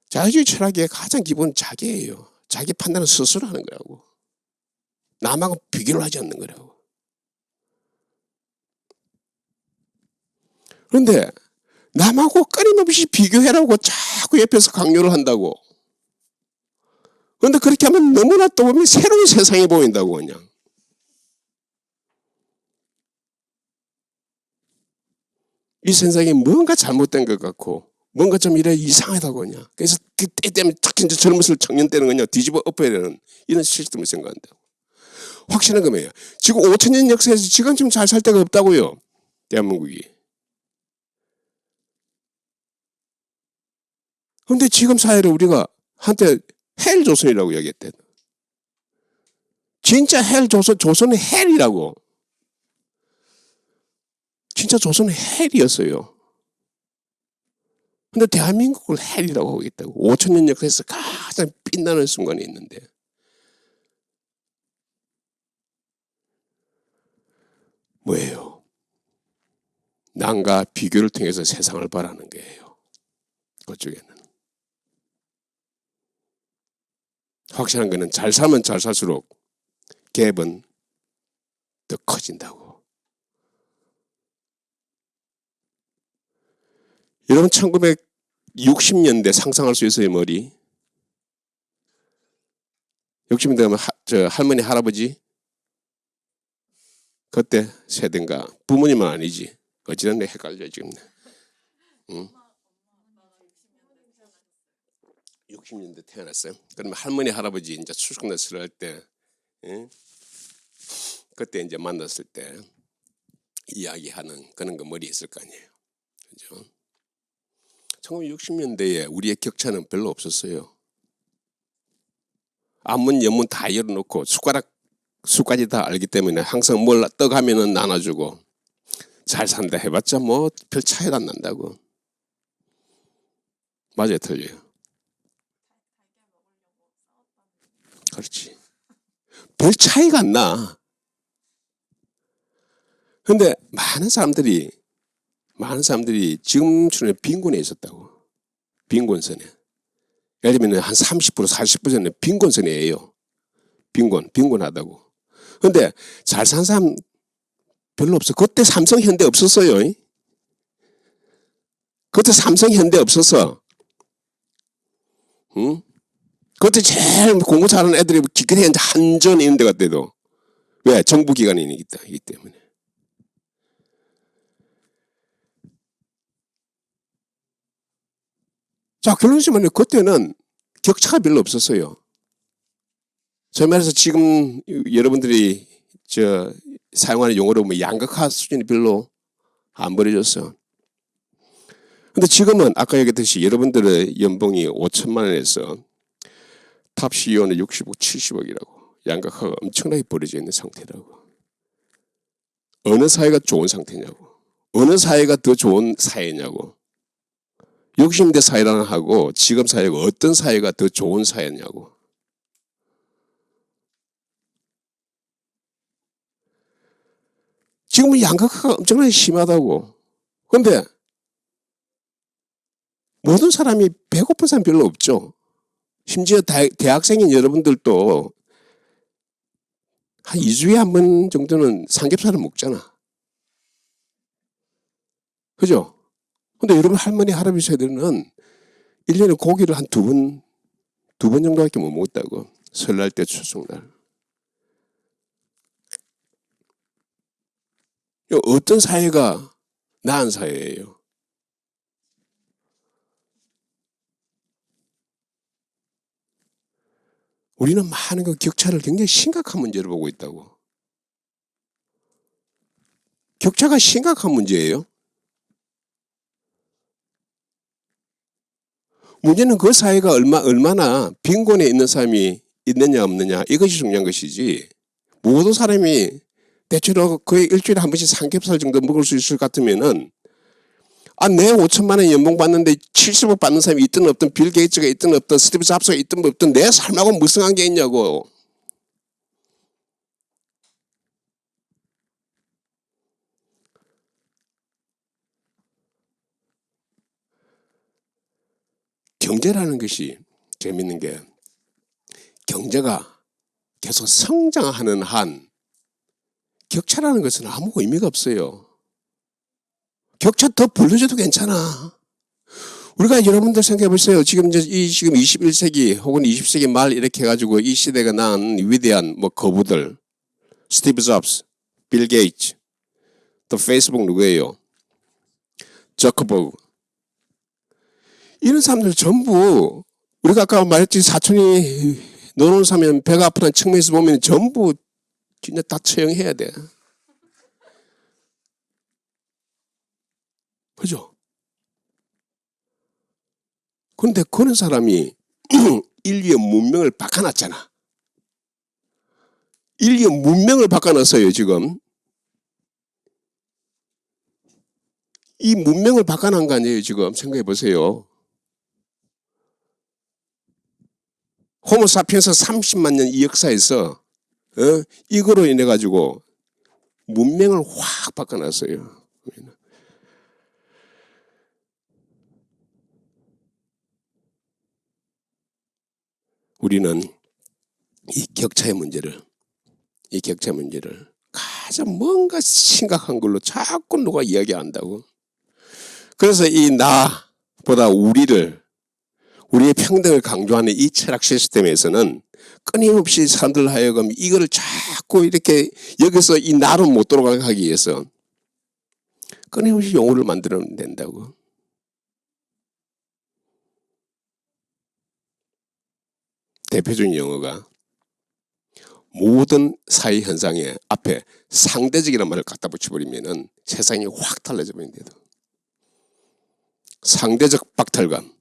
자유주의 철학의 가장 기본 자기예요. 자기 판단은 스스로 하는 거라고. 남하고 비교를 하지 않는 거라고. 그런데 남하고 끊임없이 비교해라고 자꾸 옆에서 강요를 한다고. 그런데 그렇게 하면 너무나 또 보면 새로운 세상이 보인다고 그냥. 이 세상에 뭔가 잘못된 것 같고 뭔가 좀 이래 이상하다고 그냥. 그래서 그때 되면 특히 이제 젊었을 청년 때는 그냥 뒤집어 엎어야 되는 이런 시스템을 생각한다고. 확실한 거 뭐예요? 지금 5천 년 역사에서 지금쯤 잘 살 데가 없다고요. 대한민국이. 그런데 지금 사회를 우리가 한때 헬 조선이라고 얘기했대. 진짜 헬 조선은 헬이라고. 진짜 조선은 헬이었어요. 근데 대한민국을 헬이라고 하고 있다고. 5천 년 역사에서 가장 빛나는 순간이 있는데. 뭐예요? 남과 비교를 통해서 세상을 바라는 거예요. 그쪽에는. 확실한 거는 잘 살면 잘 살수록 갭은 더 커진다고. 여러분 1960년대 상상할 수 있어요, 머리? 60년대 가면 저 할머니 할아버지 그때 세대인가 부모님은 아니지. 어찌됐든 헷갈려 지금. 응? 60년대 태어났어요. 그러면 할머니 할아버지 이제 출석났을 때, 응? 그때 이제 만났을 때 이야기하는 그런 거 머리에 있을 거 아니에요. 그죠? 1960년대에 우리의 격차는 별로 없었어요. 안문 옆문 다 열어놓고 숟까지 다 알기 때문에 항상 뭘 떠가면은 나눠주고 잘 산다 해봤자 뭐 별 차이가 안 난다고. 맞아요, 틀려요. 그렇지. 별 차이가 안 나. 근데 많은 사람들이 지금처럼 빈곤에 있었다고. 빈곤선에. 예를 들면 한 30% 40%는 빈곤선이에요. 빈곤하다고. 근데 잘 산 사람 별로 없어. 그때 삼성 현대 없었어요. 그때 삼성 현대 없었어. 응? 그때 제일 공부 잘하는 애들이 기껏해 이제 한전 이런 데 갔대도. 왜? 정부 기관이기 때문에. 자, 결론적으로 그때는 격차가 별로 없었어요. 저희 말해서 지금 여러분들이 사용하는 용어로 보면 양극화 수준이 별로 안 벌어졌어. 근데 지금은 아까 얘기했듯이 여러분들의 연봉이 5천만 원에서 탑 CEO는 60억, 70억이라고. 양극화가 엄청나게 벌어져 있는 상태라고. 어느 사회가 좋은 상태냐고. 어느 사회가 더 좋은 사회냐고. 60대 사회랑 하고 지금 사회가 어떤 사회가 더 좋은 사회냐고. 지금은 양극화가 엄청나게 심하다고. 그런데 모든 사람이 배고픈 사람 별로 없죠. 심지어 대학생인 여러분들도 한 2주에 한 번 정도는 삼겹살을 먹잖아. 그죠? 근데 여러분 할머니 할아버지 세대는 1년에 고기를 한 두 번 정도밖에 못 먹었다고. 설날 때 추석날. 어떤 사회가 나은 사회예요? 우리는 많은 그 격차를 굉장히 심각한 문제로 보고 있다고. 격차가 심각한 문제예요. 문제는 그 사회가 얼마나 빈곤에 있는 사람이 있느냐 없느냐 이것이 중요한 것이지. 모든 사람이 대체로 거의 일주일에 한 번씩 삼겹살 정도 먹을 수 있을 것 같으면은 내 5천만 원 연봉 받는데 70억 받는 사람이 있든 없든 빌 게이츠가 있든 없든 스티브 잡스가 있든 없든 내 삶하고 무슨 관계 있냐고. 경제라는 것이 재밌는 게 경제가 계속 성장하는 한 격차라는 것은 아무 의미가 없어요. 격차 더 벌려줘도 괜찮아. 우리가 여러분들 생각해 보세요. 지금 21세기 혹은 20세기 말 이렇게 해가지고 이 시대가 낳은 위대한 거부들, 스티브 잡스, 빌 게이츠, 또 페이스북 누구예요? 저커버그. 이런 사람들 전부 우리가 아까 말했지 사촌이 노는 사면 배가 아프다는 측면에서 보면 전부 진짜 다 처형해야 돼. 그죠? 그런데 그런 사람이 인류의 문명을 바꿔놨잖아. 인류의 문명을 바꿔놨어요, 지금. 이 문명을 바꿔놓은 거 아니에요, 지금. 생각해 보세요. 호모사피엔스 30만 년 이 역사에서 이거로 인해 가지고 문명을 확 바꿔놨어요. 우리는 이 격차의 문제를 가장 뭔가 심각한 걸로 자꾸 누가 이야기한다고. 그래서 이 나보다 우리의 평등을 강조하는 이 철학 시스템에서는 끊임없이 사람들 하여금 이거를 자꾸 이렇게 여기서 이 나로 못 돌아가게 하기 위해서 끊임없이 용어를 만들어내면 된다고. 대표적인 용어가 모든 사회 현상에 앞에 상대적이라는 말을 갖다 붙여버리면은 세상이 확 달라져 버린대도. 상대적 박탈감,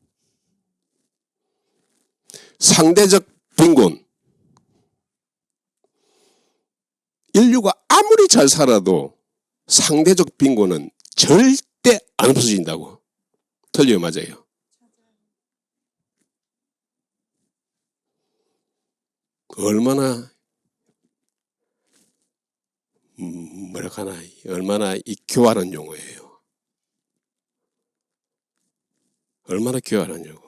상대적 빈곤. 인류가 아무리 잘 살아도 상대적 빈곤은 절대 안 없어진다고. 틀려요, 맞아요? 얼마나 뭐랄까나 얼마나 이 교활한 용어예요. 얼마나 교활한 용어.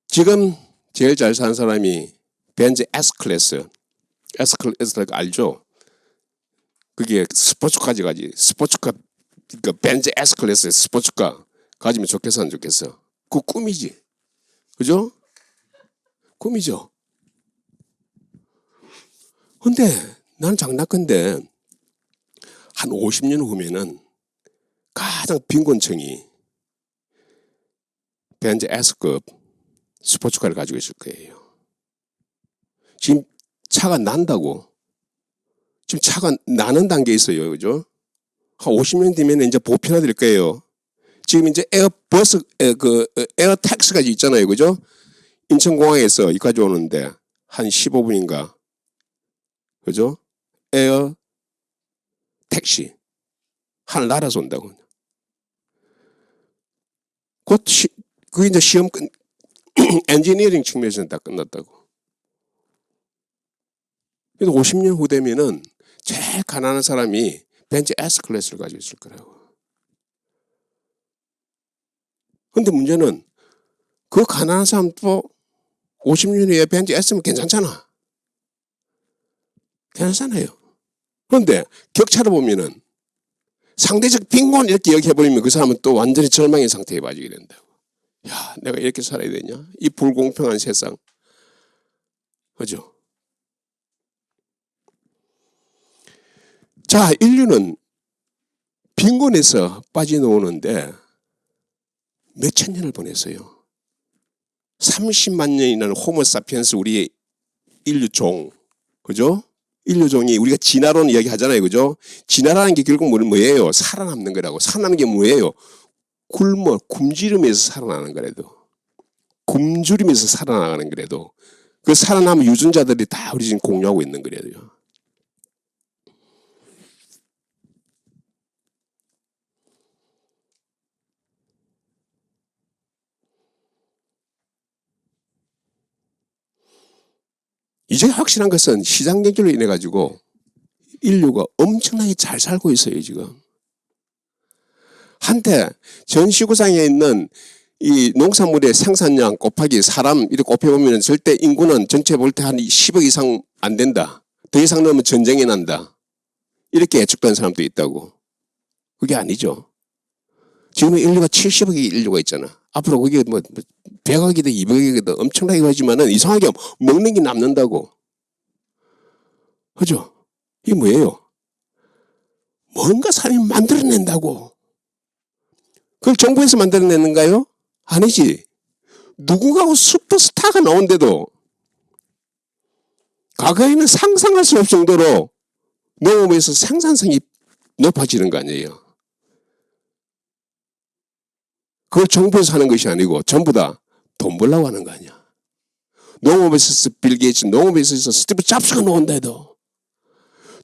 지금 제일 잘 사는 사람이 벤츠 S클래스 알죠? 그게 스포츠카지 가지. 스포츠카, 그 벤츠 S클래스 스포츠카 가지면 좋겠어 안 좋겠어? 그 꿈이지. 그죠? 꿈이죠. 근데 나는 장난건데 한 50년 후면은 가장 빈곤층이 벤츠 S급 스포츠카를 가지고 있을 거예요. 지금 차가 난다고. 지금 차가 나는 단계에 있어요. 그죠? 한 50년 뒤면 이제 보편화될 거예요. 지금 이제 에어버스, 에어택시가 있잖아요. 그죠? 인천공항에서 여기까지 오는데 한 15분인가. 그죠? 에어 택시. 하늘 날아서 온다고. 그게 이제 시험 엔지니어링 측면에서는 다 끝났다고. 그래서 50년 후 되면은 제일 가난한 사람이 벤츠 S클래스를 가지고 있을 거라고. 근데 문제는 그 가난한 사람도 50년 후에 벤츠 S면 괜찮잖아. 괜찮아요. 그런데 격차를 보면은 상대적 빈곤 이렇게 얘기해버리면 그 사람은 또 완전히 절망의 상태에 빠지게 된다고. 야, 내가 이렇게 살아야 되냐? 이 불공평한 세상. 그죠? 자, 인류는 빈곤에서 빠져나오는데 몇천 년을 보냈어요. 30만 년이라는 호모사피엔스 우리의 인류종. 그죠? 인류종이 우리가 진화론 이야기 하잖아요. 그죠? 진화라는 게 결국 뭐예요? 살아남는 거라고. 살아남는 게 뭐예요? 굶주림에서 살아나는 거라도. 굶주림에서 살아나가는 거라도. 그 살아남은 유전자들이 다 우리 지금 공유하고 있는 거라도요. 이제 확실한 것은 시장 경제로 인해 가지고 인류가 엄청나게 잘 살고 있어요, 지금. 한때 전 지구상에 있는 이 농산물의 생산량 곱하기 사람 이렇게 곱해보면 절대 인구는 전체 볼 때 한 10억 이상 안 된다. 더 이상 넣으면 전쟁이 난다. 이렇게 예측된 사람도 있다고. 그게 아니죠. 지금 인류가 70억의 인류가 있잖아. 앞으로 그게 뭐 100억이든 200억이든 엄청나게 하지만은 이상하게 먹는 게 남는다고. 그죠? 이게 뭐예요? 뭔가 사람이 만들어낸다고. 그걸 정부에서 만들어내는가요? 아니지. 누군가하고 슈퍼스타가 나온데도 과거에는 상상할 수 없을 정도로 농업에서 생산성이 높아지는 거 아니에요. 그걸 정부에서 하는 것이 아니고 전부 다 돈 벌려고 하는 거 아니야. 농업에서 빌 게이츠, 농업에서 스티브 잡스가 나온다해도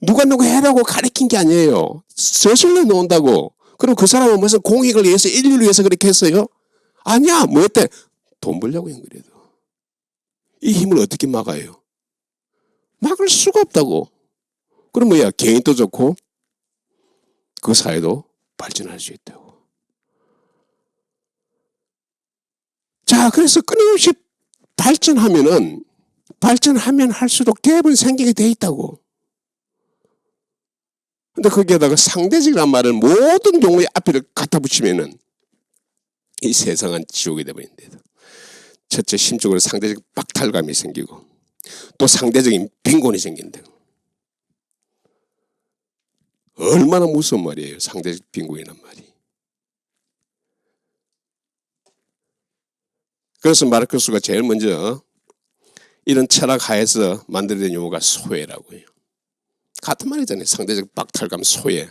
누가 누구 해라고 가르친 게 아니에요. 저절로 나온다고. 그럼 그 사람은 무슨 공익을 위해서 인류를 위해서 그렇게 했어요? 아니야. 뭐 했대? 돈 벌려고 한 거래도. 이 힘을 어떻게 막아요? 막을 수가 없다고. 그럼 뭐야? 개인도 좋고 그 사회도 발전할 수 있다고. 자, 그래서 끊임없이 발전하면 할수록 갭은 생기게 돼 있다고. 근데 거기에다가 상대적이란 말을 모든 용어의 앞에 갖다 붙이면은 이 세상은 지옥이 되어버린다. 첫째, 심적으로 상대적 박탈감이 생기고 또 상대적인 빈곤이 생긴다. 얼마나 무서운 말이에요. 상대적 빈곤이란 말이. 그래서 마르크스가 제일 먼저 이런 철학 하에서 만들어진 용어가 소외라고 해요. 같은 말이잖아요. 상대적 박탈감, 소외.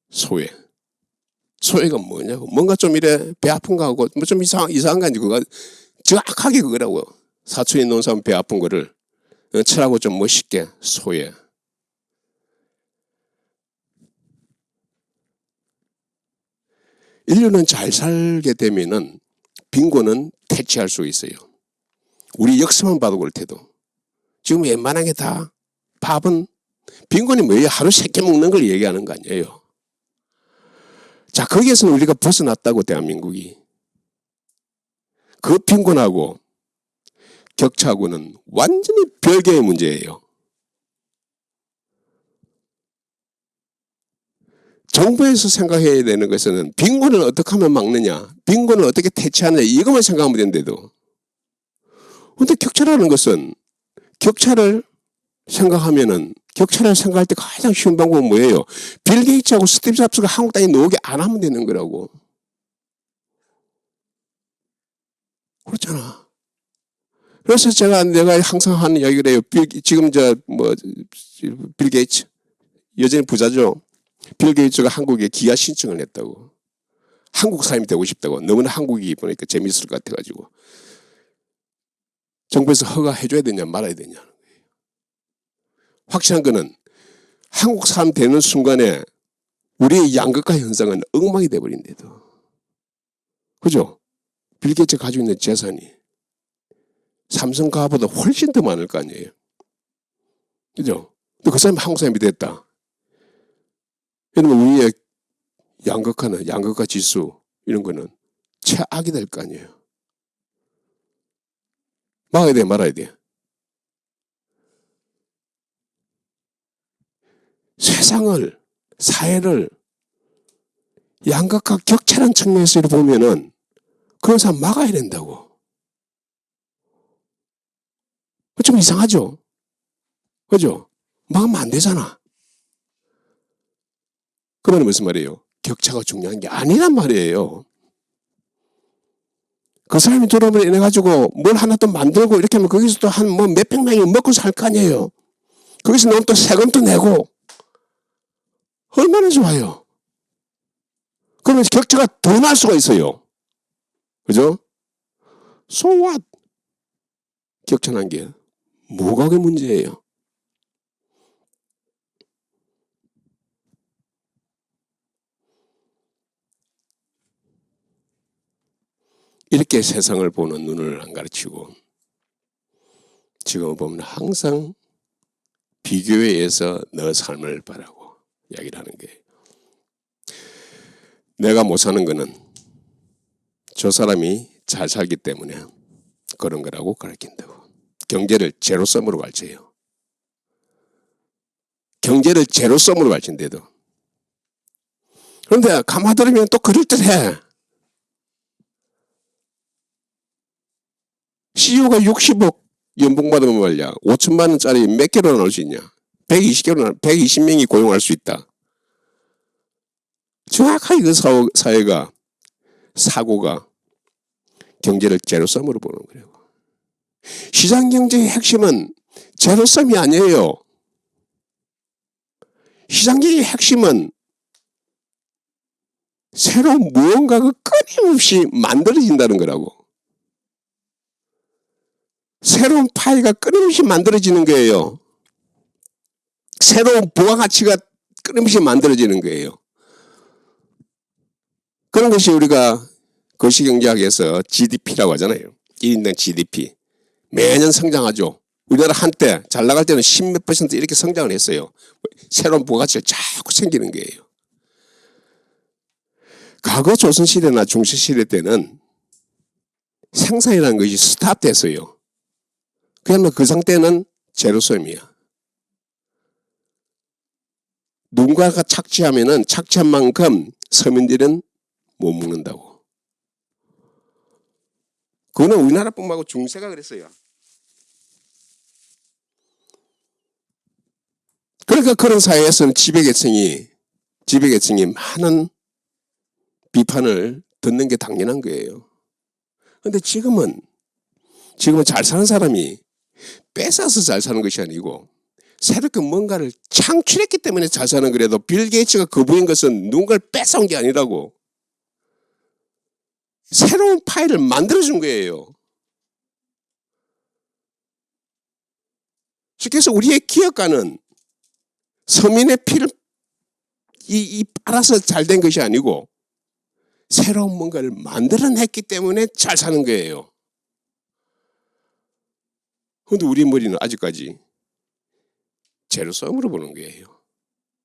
소외. 소외가 뭐냐고. 뭔가 좀 이래 배 아픈 거하고 뭐 좀 이상한 거 아니고 정확하게 그거라고. 사촌이 놓은 사람 배 아픈 거를 철하고 좀 멋있게 소외. 인류는 잘 살게 되면은 빈곤은 퇴치할 수 있어요. 우리 역사만 봐도 그럴 테도. 지금 웬만한 게 다 밥은 빈곤이 뭐예요? 하루 3끼 먹는 걸 얘기하는 거 아니에요. 자, 거기에서는 우리가 벗어났다고 대한민국이. 그 빈곤하고 격차하고는 완전히 별개의 문제예요. 정부에서 생각해야 되는 것은 빈곤을 어떻게 하면 막느냐, 빈곤을 어떻게 퇴치하느냐 이것만 생각하면 되는데도 그런데 격차라는 것은 격차를 생각하면은 격차를 생각할 때 가장 쉬운 방법은 뭐예요? 빌 게이츠하고 스티브 잡스가 한국 땅에 나오게 안 하면 되는 거라고. 그렇잖아. 그래서 내가 항상 하는 이야기를 해요. 지금 빌 게이츠 여전히 부자죠. 빌 게이츠가 한국에 기아 신청을 했다고. 한국 사람이 되고 싶다고. 너무나 한국이 보니까 재밌을 것 같아가지고. 정부에서 허가해줘야 되냐 말아야 되냐. 확실한 거는 한국 사람 되는 순간에 우리의 양극화 현상은 엉망이 돼버린대도. 그죠? 빌 게이츠가 가지고 있는 재산이 삼성가보다 훨씬 더 많을 거 아니에요. 그죠? 또 그 사람이 한국 사람이 됐다. 그러면 우리의 양극화 지수 이런 거는 최악이 될 거 아니에요. 막아야 돼, 말아야 돼. 세상을, 사회를 양극화 격차라는 측면에서 보면은 그런 사람 막아야 된다고. 좀 이상하죠? 그죠? 막으면 안 되잖아. 그러면 무슨 말이에요? 격차가 중요한 게 아니란 말이에요. 그 사람이 졸업을 인해가지고 뭘 하나 또 만들고 이렇게 하면 거기서 또 한 뭐 몇백 명이 먹고 살 거 아니에요. 거기서 너무 또 세금도 내고 얼마나 좋아요. 그러면 격차가 더 날 수가 있어요. 그죠? So what? 격차 난 게 뭐가 그게 문제예요? 이렇게 세상을 보는 눈을 안 가르치고 지금 보면 항상 비교에 의해서 너 삶을 바라고 이야기를 하는 거예요. 내가 못 사는 거는 저 사람이 잘 살기 때문에 그런 거라고 가르친다고. 경제를 제로섬으로 가르쳐요. 경제를 제로섬으로 가르친대도. 그런데 가만 들으면 또 그럴듯해. CEO가 60억 연봉 받으면 말이야. 5천만 원짜리 몇 개로 나올 수 있냐? 120명이 고용할 수 있다. 정확하게 그 사회가 사고가 경제를 제로섬으로 보는 거예요. 시장 경제의 핵심은 제로섬이 아니에요. 시장 경제의 핵심은 새로운 무언가가 끊임없이 만들어진다는 거라고. 새로운 파이가 끊임없이 만들어지는 거예요. 새로운 부가가치가 끊임없이 만들어지는 거예요. 그런 것이 우리가 거시경제학에서 GDP라고 하잖아요. 1인당 GDP. 매년 성장하죠. 우리나라 한때 잘 나갈 때는 10몇 % 이렇게 성장을 했어요. 새로운 부가가치가 자꾸 생기는 거예요. 과거 조선시대나 중세시대 때는 생산이라는 것이 스탑됐어요. 그러면 그 상태는 제로섬이야. 누군가가 착취하면은 착취한 만큼 서민들은 못 먹는다고. 그거는 우리나라뿐만 아니고 중세가 그랬어요. 그러니까 그런 사회에서는 지배계층이 많은 비판을 듣는 게 당연한 거예요. 그런데 지금은 잘 사는 사람이 뺏어서 잘 사는 것이 아니고 새롭게 뭔가를 창출했기 때문에 잘 사는 거라도 빌 게이츠가 거부인 것은 누군가를 뺏어온 게 아니라고. 새로운 파일을 만들어준 거예요. 쉽게 해서 우리의 기업가는 서민의 피를 빨아서 잘 된 것이 아니고 새로운 뭔가를 만들어냈기 때문에 잘 사는 거예요. 그런데 우리 머리는 아직까지 제로섬으로 보는 거예요.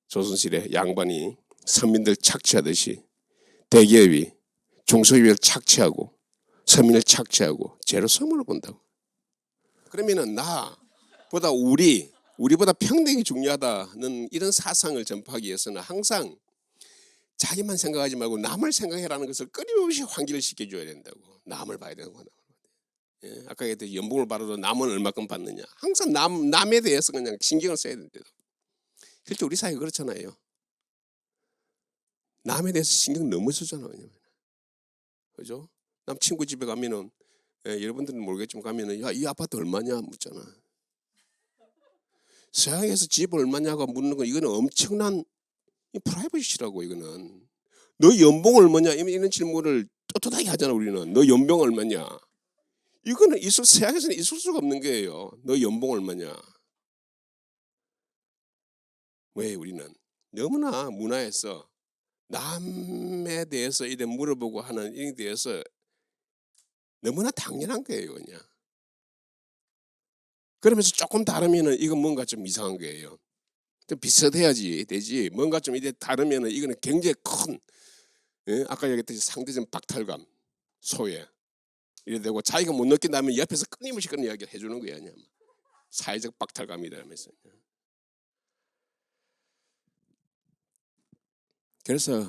조선시대 양반이 서민들 착취하듯이 대기업이 중소기업을 착취하고 서민을 착취하고 제로섬으로 본다고. 그러면은 나보다 우리보다 평등이 중요하다는 이런 사상을 전파하기 위해서는 항상 자기만 생각하지 말고 남을 생각해라는 것을 끊임없이 환기를 시켜줘야 된다고. 남을 봐야 되는 거야. 예, 아까 얘기했듯이 연봉을 받아도 남은 얼마큼 받느냐. 항상 남에 대해서 그냥 신경을 써야 된대요. 실제 우리 사회 그렇잖아요. 남에 대해서 신경 너무 쓰잖아요. 그죠? 남 친구 집에 가면은 여러분들은 모르겠지만 가면은 야, 이 아파트 얼마냐 묻잖아. 서양에서 집 얼마냐고 묻는 건 이거는 엄청난 프라이버시라고. 이거는 너 연봉 얼마냐 이런 질문을 떳떳하게 하잖아. 우리는 너 연봉 얼마냐. 이거는 서양에서는 있을 수가 없는 거예요. 너 연봉 얼마냐. 왜 우리는 너무나 문화에서 남에 대해서 이래 물어보고 하는 일에 대해서 너무나 당연한 거예요. 그냥. 그러면서 조금 다르면은 이건 뭔가 좀 이상한 거예요. 좀 비슷해야지 되지. 뭔가 좀 이래 다르면은 이거는 굉장히 큰, 예? 아까 얘기했듯이 상대적 박탈감, 소외 이래 되고 자기가 못 느낀다면 옆에서 끊임없이 그런 이야기를 해주는 거야. 그냥. 사회적 박탈감이라면서. 그래서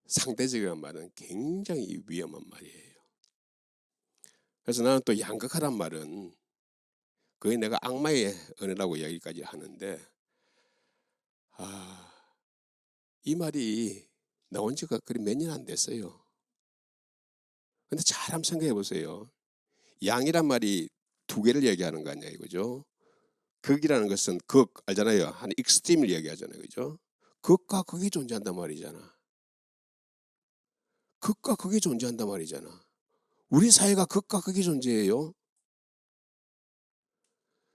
상대적이라는 말은 굉장히 위험한 말이에요. 그래서 나는 또 양극화란 말은 거의 내가 악마의 은혜라고 이야기까지 하는데, 이 말이 나온 지가 그리 몇 년 안 됐어요. 근데 잘 한번 생각해 보세요. 양이란 말이 두 개를 얘기하는 거 아니야, 이거죠? 극이라는 것은 알잖아요. 한 익스트림을 얘기하잖아요, 그죠? 극과 극이 존재한단 말이잖아. 극과 극이 존재한단 말이잖아. 우리 사회가 극과 극이 존재해요.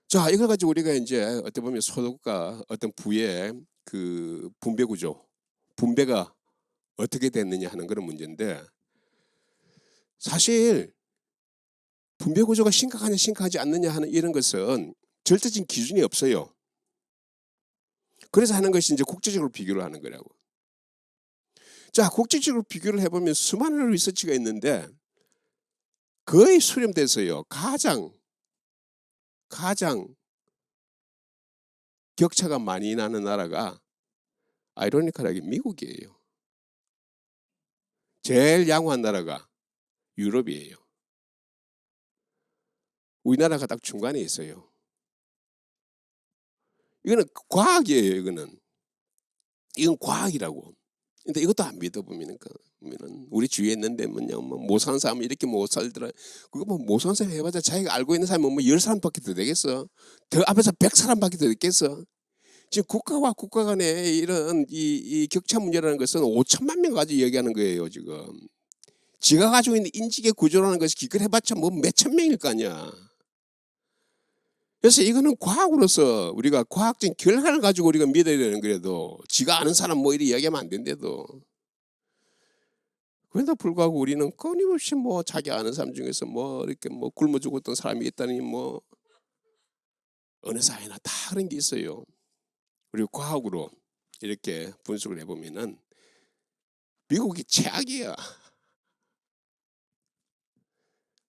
자, 이걸 가지고 우리가 이제 어떻게 보면 소득과 어떤 부의 그 분배 구조, 분배가 어떻게 됐느냐 하는 그런 문제인데, 사실 분배 구조가 심각하냐 심각하지 않느냐 하는 이런 것은 절대적인 기준이 없어요. 그래서 하는 것이 이제 국제적으로 비교를 하는 거라고. 자, 국제적으로 비교를 해보면 수많은 리서치가 있는데 거의 수렴돼서요. 가장 격차가 많이 나는 나라가 아이러니컬하게 미국이에요. 제일 양호한 나라가 유럽이에요. 우리나라가 딱 중간에 있어요. 이거는 과학이에요. 이건 과학이라고. 근데 이것도 안 믿어보면은 우리 주위에 있는데 못 사는 사람은 이렇게 못 살더라. 그거 못 사는 사람 해봤자 자기가 알고 있는 사람은 10사람밖에 더 되겠어. 더 앞에서 100사람밖에 더 되겠어. 지금 국가와 국가 간의 이런 이 격차 문제라는 것은 5천만 명 가지고 얘기하는 거예요. 지금 지가 가지고 있는 인식의 구조라는 것이 기껏 해봤자 몇천 명일 거 아니야. 그래서 이거는 과학으로서 우리가 과학적인 결과를 가지고 우리가 믿어야 되는 거라도 지가 아는 사람 이렇게 이야기하면 안 된대도. 그런데도 불구하고 우리는 끊임없이 자기 아는 사람 중에서 이렇게 굶어 죽었던 사람이 있다니 어느 사회나 다 그런 게 있어요. 그리고 과학으로 이렇게 분석을 해보면은 미국이 최악이야.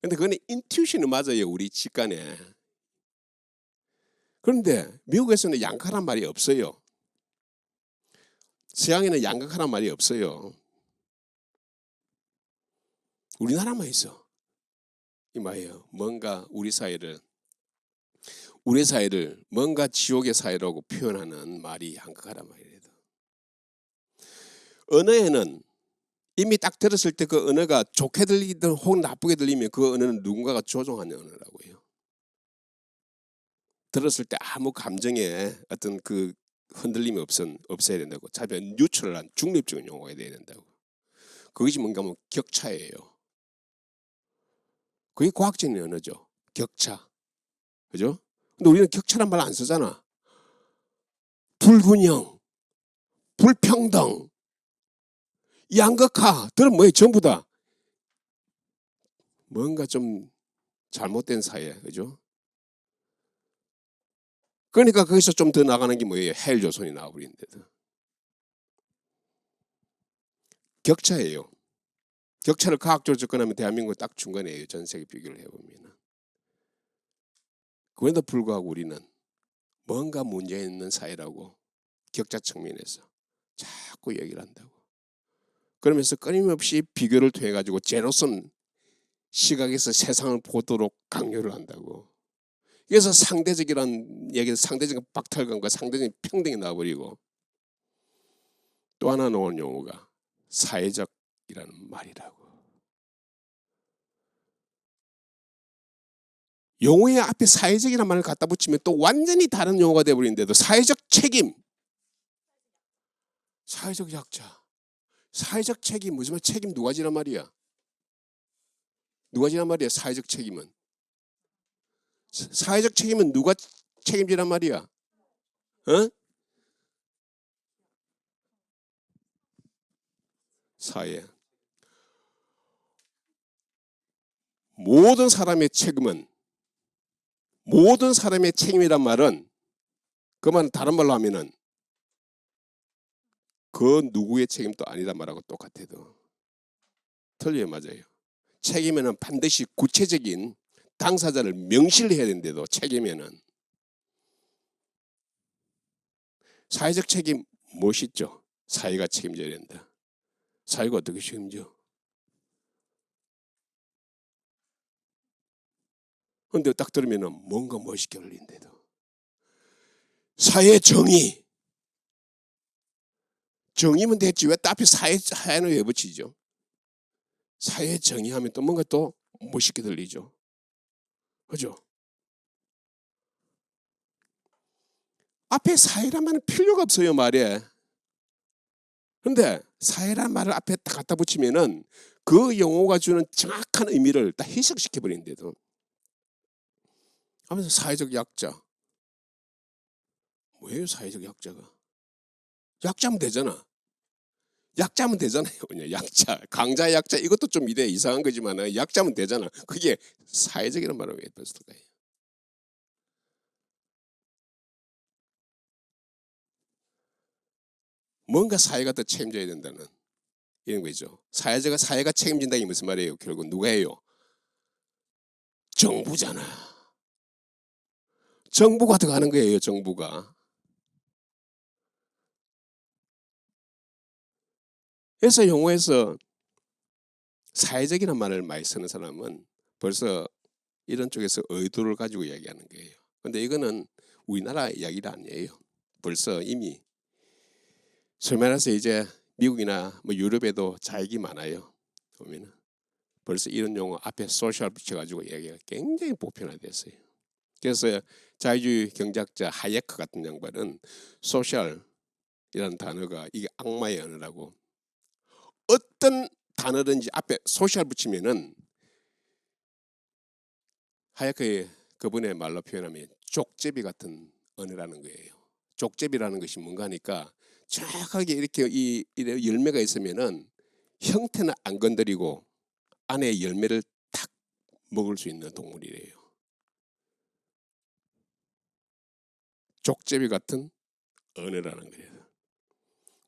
근데 그건 인투이션이 맞아요. 우리 직관에. 그런데 미국에서는 양극화란 말이 없어요. 서양에는 양극화란 말이 없어요. 우리나라만 있어. 이 말이에요. 뭔가 우리 사회를 뭔가 지옥의 사회라고 표현하는 말이 한국하란 말이에요. 언어에는 이미 딱 들었을 때 그 언어가 좋게 들리든 혹은 나쁘게 들리면 그 언어는 누군가가 조종하는 언어라고요. 들었을 때 아무 감정에 어떤 그 흔들림이 없어야 된다고. 차라리 뉴트럴한 중립적인 용어가 돼야 된다고. 그것이 뭔가 하면 격차예요. 그게 과학적인 언어죠. 격차. 그죠? 근데 우리는 격차란 말 안 쓰잖아. 불균형, 불평등, 양극화, 들은 뭐예요? 전부 다 뭔가 좀 잘못된 사회, 그죠? 그러니까 거기서 좀 더 나가는 게 뭐예요? 헬조선이 나와버리는데도. 격차예요. 격차를 과학적으로 접근하면 대한민국 딱 중간이에요. 전 세계 비교를 해보면. 그런데도 불구하고 우리는 뭔가 문제 있는 사회라고 격차 측면에서 자꾸 얘기를 한다고. 그러면서 끊임없이 비교를 통해 가지고 제로선 시각에서 세상을 보도록 강요를 한다고. 그래서 상대적이란 얘기는 상대적인 박탈감과 상대적인 평등이 나와버리고, 또 하나 나온 용어가 사회적이라는 말이라고. 용어의 앞에 사회적이라는 말을 갖다 붙이면 또 완전히 다른 용어가 되어버리는데도 사회적 책임, 사회적 약자, 사회적 책임, 무슨 말 책임 누가 지란 말이야? 누가 지란 말이야? 사회적 책임은. 사회적 책임은 누가 책임지란 말이야? 어? 사회. 모든 사람의 책임은, 모든 사람의 책임이란 말은, 그 말은 다른 말로 하면은 그 누구의 책임도 아니다 말하고 똑같아도. 틀려요, 맞아요. 책임에는 반드시 구체적인 당사자를 명시를 해야 되는데도 책임에는 사회적 책임 무엇이 있죠? 사회가 책임져야 된다. 사회가 어떻게 책임져? 근데 딱 들으면은 뭔가 멋있게 들리는데도. 사회 정의. 정의면 됐지. 왜 또 앞에 사회는 왜 붙이죠? 사회 정의하면 또 뭔가 또 멋있게 들리죠. 그죠? 앞에 사회란 말은 필요가 없어요, 말에. 근데 사회란 말을 앞에 딱 갖다 붙이면은 그 용어가 주는 정확한 의미를 딱 해석시켜 버리는데도. 하면서 사회적 약자. 뭐예요, 사회적 약자가? 약자면 되잖아. 약자면 되잖아요. 그냥 약자, 강자 약자 이것도 좀 이상한 거지만 약자면 되잖아. 그게 사회적이라는 말을 왜 썼을까요? 뭔가 사회가 더 책임져야 된다는 이런 거죠. 사회가 책임진다는 게 무슨 말이에요? 결국 누가 해요? 정부잖아. 정부가 들어가는 거예요, 정부가. 그래서 용어에서 사회적이라는 말을 많이 쓰는 사람은 벌써 이런 쪽에서 의도를 가지고 이야기하는 거예요. 근데 이거는 우리나라 이야기가 아니에요. 벌써 이미 소위 말해서 이제 미국이나 뭐 유럽에도 자익이 많아요. 보면은 벌써 이런 용어 앞에 소셜 붙여가지고 이야기가 굉장히 보편화됐어요. 그래서 자유주의 경제학자 하예크 같은 양반은 소셜이라는 단어가 이게 악마의 언어라고. 어떤 단어든지 앞에 소셜 붙이면은 하예크의 그분의 말로 표현하면 족제비 같은 언어라는 거예요. 족제비라는 것이 뭔가 하니까 정확하게 이렇게 이 열매가 있으면은 형태는 안 건드리고 안에 열매를 탁 먹을 수 있는 동물이래요. 족제비 같은 언어라는 거예요.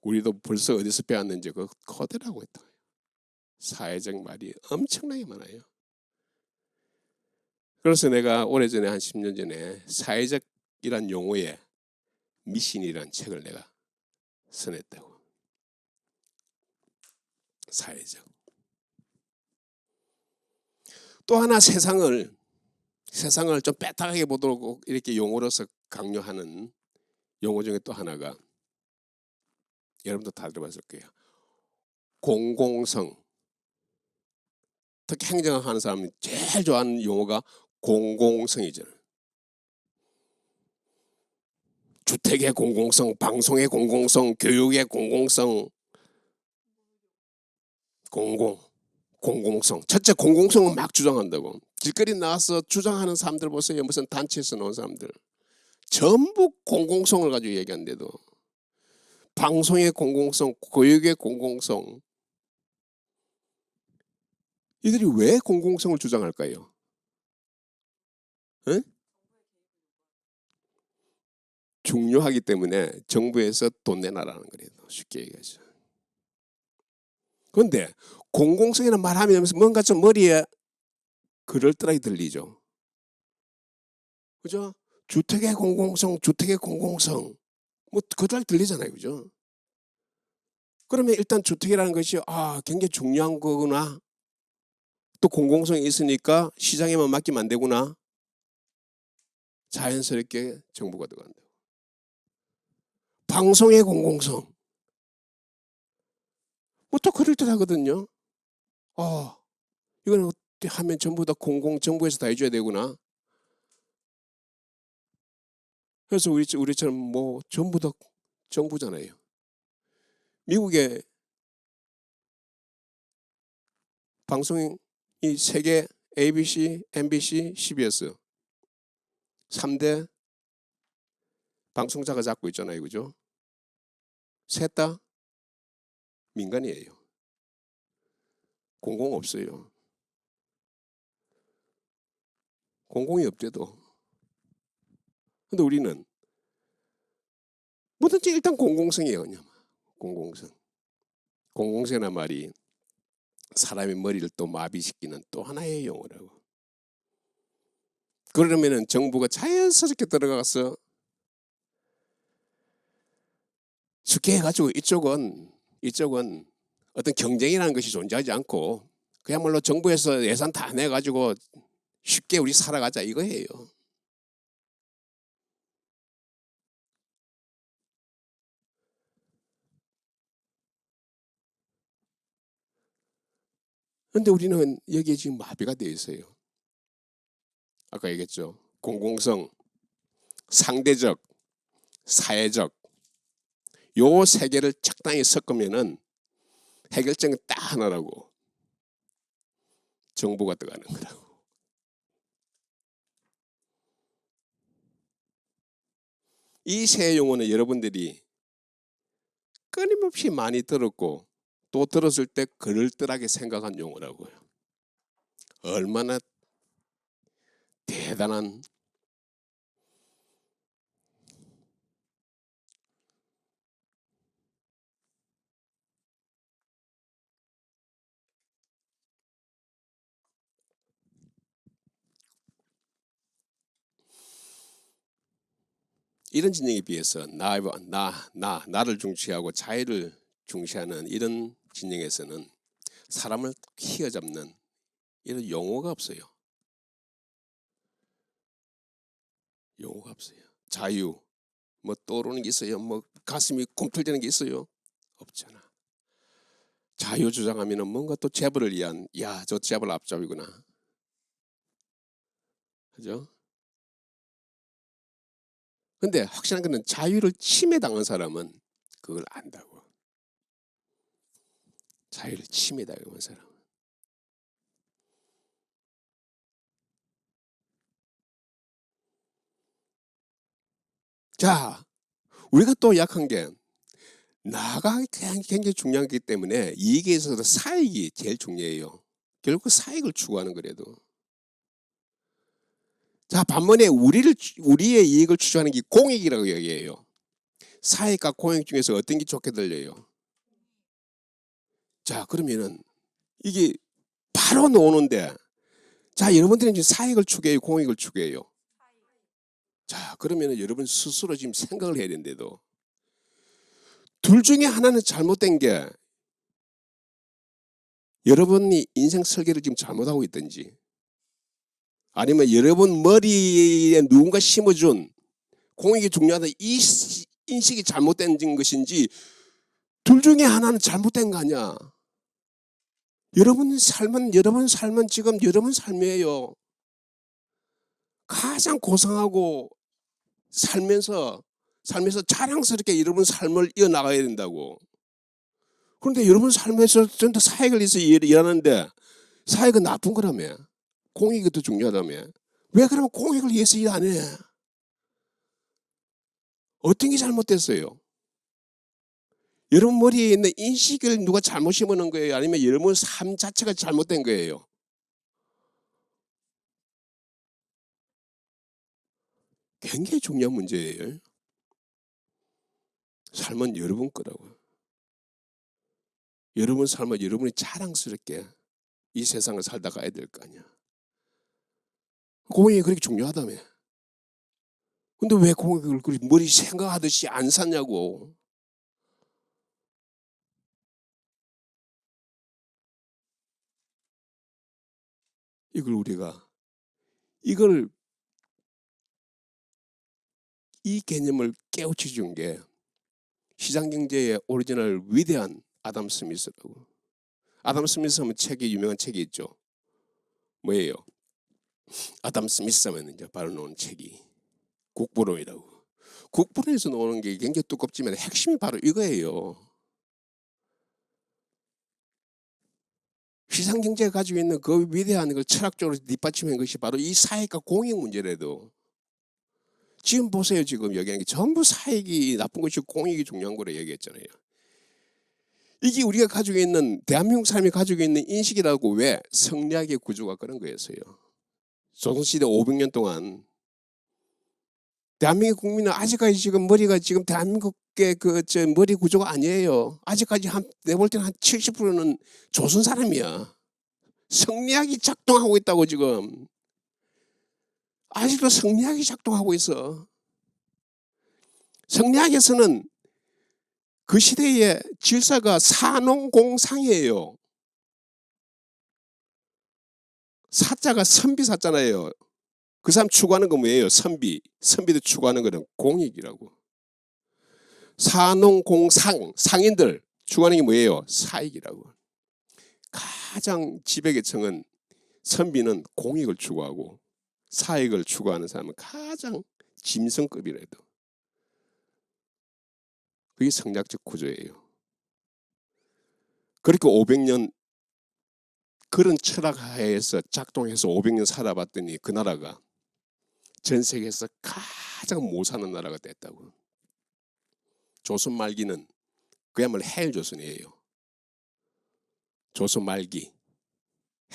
우리도 벌써 어디서 배웠는지 그 커다라고 했다. 사회적 말이 엄청나게 많아요. 그래서 내가 오래전에 한 10년 전에 사회적이란 용어의 미신이라는 책을 내가 써냈다고. 사회적. 또 하나 세상을 좀 빼딱하게 보도록 이렇게 용어로서 강요하는 용어 중에 또 하나가 여러분도 다 들어봤을 거예요. 공공성. 특히 행정학 하는 사람이 제일 좋아하는 용어가 공공성이잖아요. 주택의 공공성, 방송의 공공성, 교육의 공공성, 공공성. 첫째 공공성은 막 주장한다고. 길거리 나와서 주장하는 사람들 보세요. 무슨 단체에서 나온 사람들. 전부 공공성을 가지고 얘기하는데도 방송의 공공성, 교육의 공공성. 이들이 왜 공공성을 주장할까요? 에? 중요하기 때문에 정부에서 돈 내놔라는 거예요. 쉽게 얘기하죠. 그런데 공공성이라는 말 하면 뭔가 좀 머리에 그럴듯하게 들리죠. 그죠? 주택의 공공성, 주택의 공공성. 뭐 그달 들리잖아요. 그죠? 그러면 일단 주택이라는 것이 굉장히 중요한 거구나. 또 공공성이 있으니까 시장에만 맡기면 안 되구나. 자연스럽게 정부가 들어간다. 방송의 공공성. 뭐 또 그럴듯하거든요. 이거는 어떻게 하면 전부 다 정부에서 다 해줘야 되구나. 그래서 우리처럼 뭐 전부 다 정부잖아요. 미국의 방송이 세계 ABC, MBC, CBS 3대 방송사가 잡고 있잖아요. 그죠? 셋 다 민간이에요. 공공 없어요. 공공이 없대도. 근데 우리는 뭐든지 일단 공공성이에요. 그냥. 공공성. 공공성이라는 말이 사람의 머리를 또 마비시키는 또 하나의 용어라고. 그러면은 정부가 자연스럽게 들어가서 쉽게 해가지고 이쪽은 어떤 경쟁이라는 것이 존재하지 않고 그야말로 정부에서 예산 다 내가지고 쉽게 우리 살아가자 이거예요. 그런데 우리는 여기에 지금 마비가 되어 있어요. 아까 얘기했죠. 공공성, 상대적, 사회적 요 세 개를 적당히 섞으면은 해결점이 딱 하나라고. 정보가 들어가는 거라고. 이 세 용어는 여러분들이 끊임없이 많이 들었고 또 들었을 때 그럴듯하게 생각한 용어라고요. 얼마나 대단한 이런 진영에 비해서 나를 중시하고 자유를 중시하는 이런 진영에서는 사람을 휘어잡는 이런 용어가 없어요. 용어가 없어요. 자유, 뭐 떠오르는 게 있어요? 뭐 가슴이 꿈틀대는 게 있어요? 없잖아. 자유 주장하면은 뭔가 또 재벌을 위한 저 재벌 앞잡이구나. 그죠? 근데 확실한 거는 자유를 침해당한 사람은 그걸 안다고. 자유를 침해당한 사람. 자, 우리가 또 약한 게 나가 굉장히 중요하기 때문에 이익에 있어서 사익이 제일 중요해요. 결국 사익을 추구하는 거래도. 자, 반면에 우리의 이익을 추구하는 게 공익이라고 얘기해요. 사익과 공익 중에서 어떤 게 좋게 들려요? 자, 그러면은 이게 바로 나오는데 자, 여러분들은 지금 사익을 추구해요, 공익을 추구해요? 자, 그러면은 여러분 스스로 지금 생각을 해야 되는데도 둘 중에 하나는 잘못된 게 여러분이 인생 설계를 지금 잘못하고 있든지 아니면 여러분 머리에 누군가 심어준 공익이 중요하다 이 인식이 잘못된 것인지 둘 중에 하나는 잘못된 거 아니야. 여러분 삶은 지금 여러분 삶이에요. 가장 고상하고 살면서 자랑스럽게 여러분 삶을 이어나가야 된다고. 그런데 여러분 삶에서 전부 사역을 위해서 일하는데 사역은 나쁜 거라며. 공익이 더 중요하다며. 왜 그러면 공익을 위해서 일 안 해? 어떤 게 잘못됐어요? 여러분 머리에 있는 인식을 누가 잘못 심어놓은 거예요? 아니면 여러분 삶 자체가 잘못된 거예요? 굉장히 중요한 문제예요. 삶은 여러분 거라고요. 여러분 삶은 여러분이 자랑스럽게 이 세상을 살다 가야 될 거 아니야. 공익이 그렇게 중요하다며. 근데 왜 공익을 그렇게 머리 생각하듯이 안 사냐고. 이 개념을 깨우쳐 준 게 시장경제의 오리지널 위대한 아담 스미스라고. 아담 스미스 하면 유명한 책이 있죠. 뭐예요? 아담 스미스 하면 이제 바로 나오는 책이 국부론이라고. 국부론에서 나오는 게 굉장히 두껍지만 핵심이 바로 이거예요. 시장경제가 가지고 있는 그 위대한 걸 철학적으로 뒷받침한 것이 바로 이 사회과 공익 문제라도. 지금 보세요. 지금 얘기하는 게 전부 사익이 나쁜 것이 공익이 중요한 거라 얘기했잖아요. 이게 우리가 가지고 있는 대한민국 삶이 가지고 있는 인식이라고. 왜? 성리학의 구조가 그런 거였어요. 조선시대 500년 동안 대한민국 국민은 아직까지 지금 머리가 지금 대한민국의 머리 구조가 아니에요. 아직까지 내가 볼 때는 한 70%는 조선 사람이야. 성리학이 작동하고 있다고 지금. 아직도 성리학이 작동하고 있어. 성리학에서는 그 시대의 질서가 사농공상이에요. 사자가 선비사잖아요. 그 사람 추구하는 건 뭐예요? 선비도 추구하는 거는 공익이라고. 사농공상, 상인들 추구하는 게 뭐예요? 사익이라고. 가장 지배계층은 선비는 공익을 추구하고 사익을 추구하는 사람은 가장 짐승급이라도. 그게 성리학적 구조예요. 그렇게 500년 그런 철학 하에서 작동해서 500년 살아봤더니 그 나라가 전 세계에서 가장 못 사는 나라가 됐다고. 조선 말기는 그야말로 헬조선이에요. 조선 말기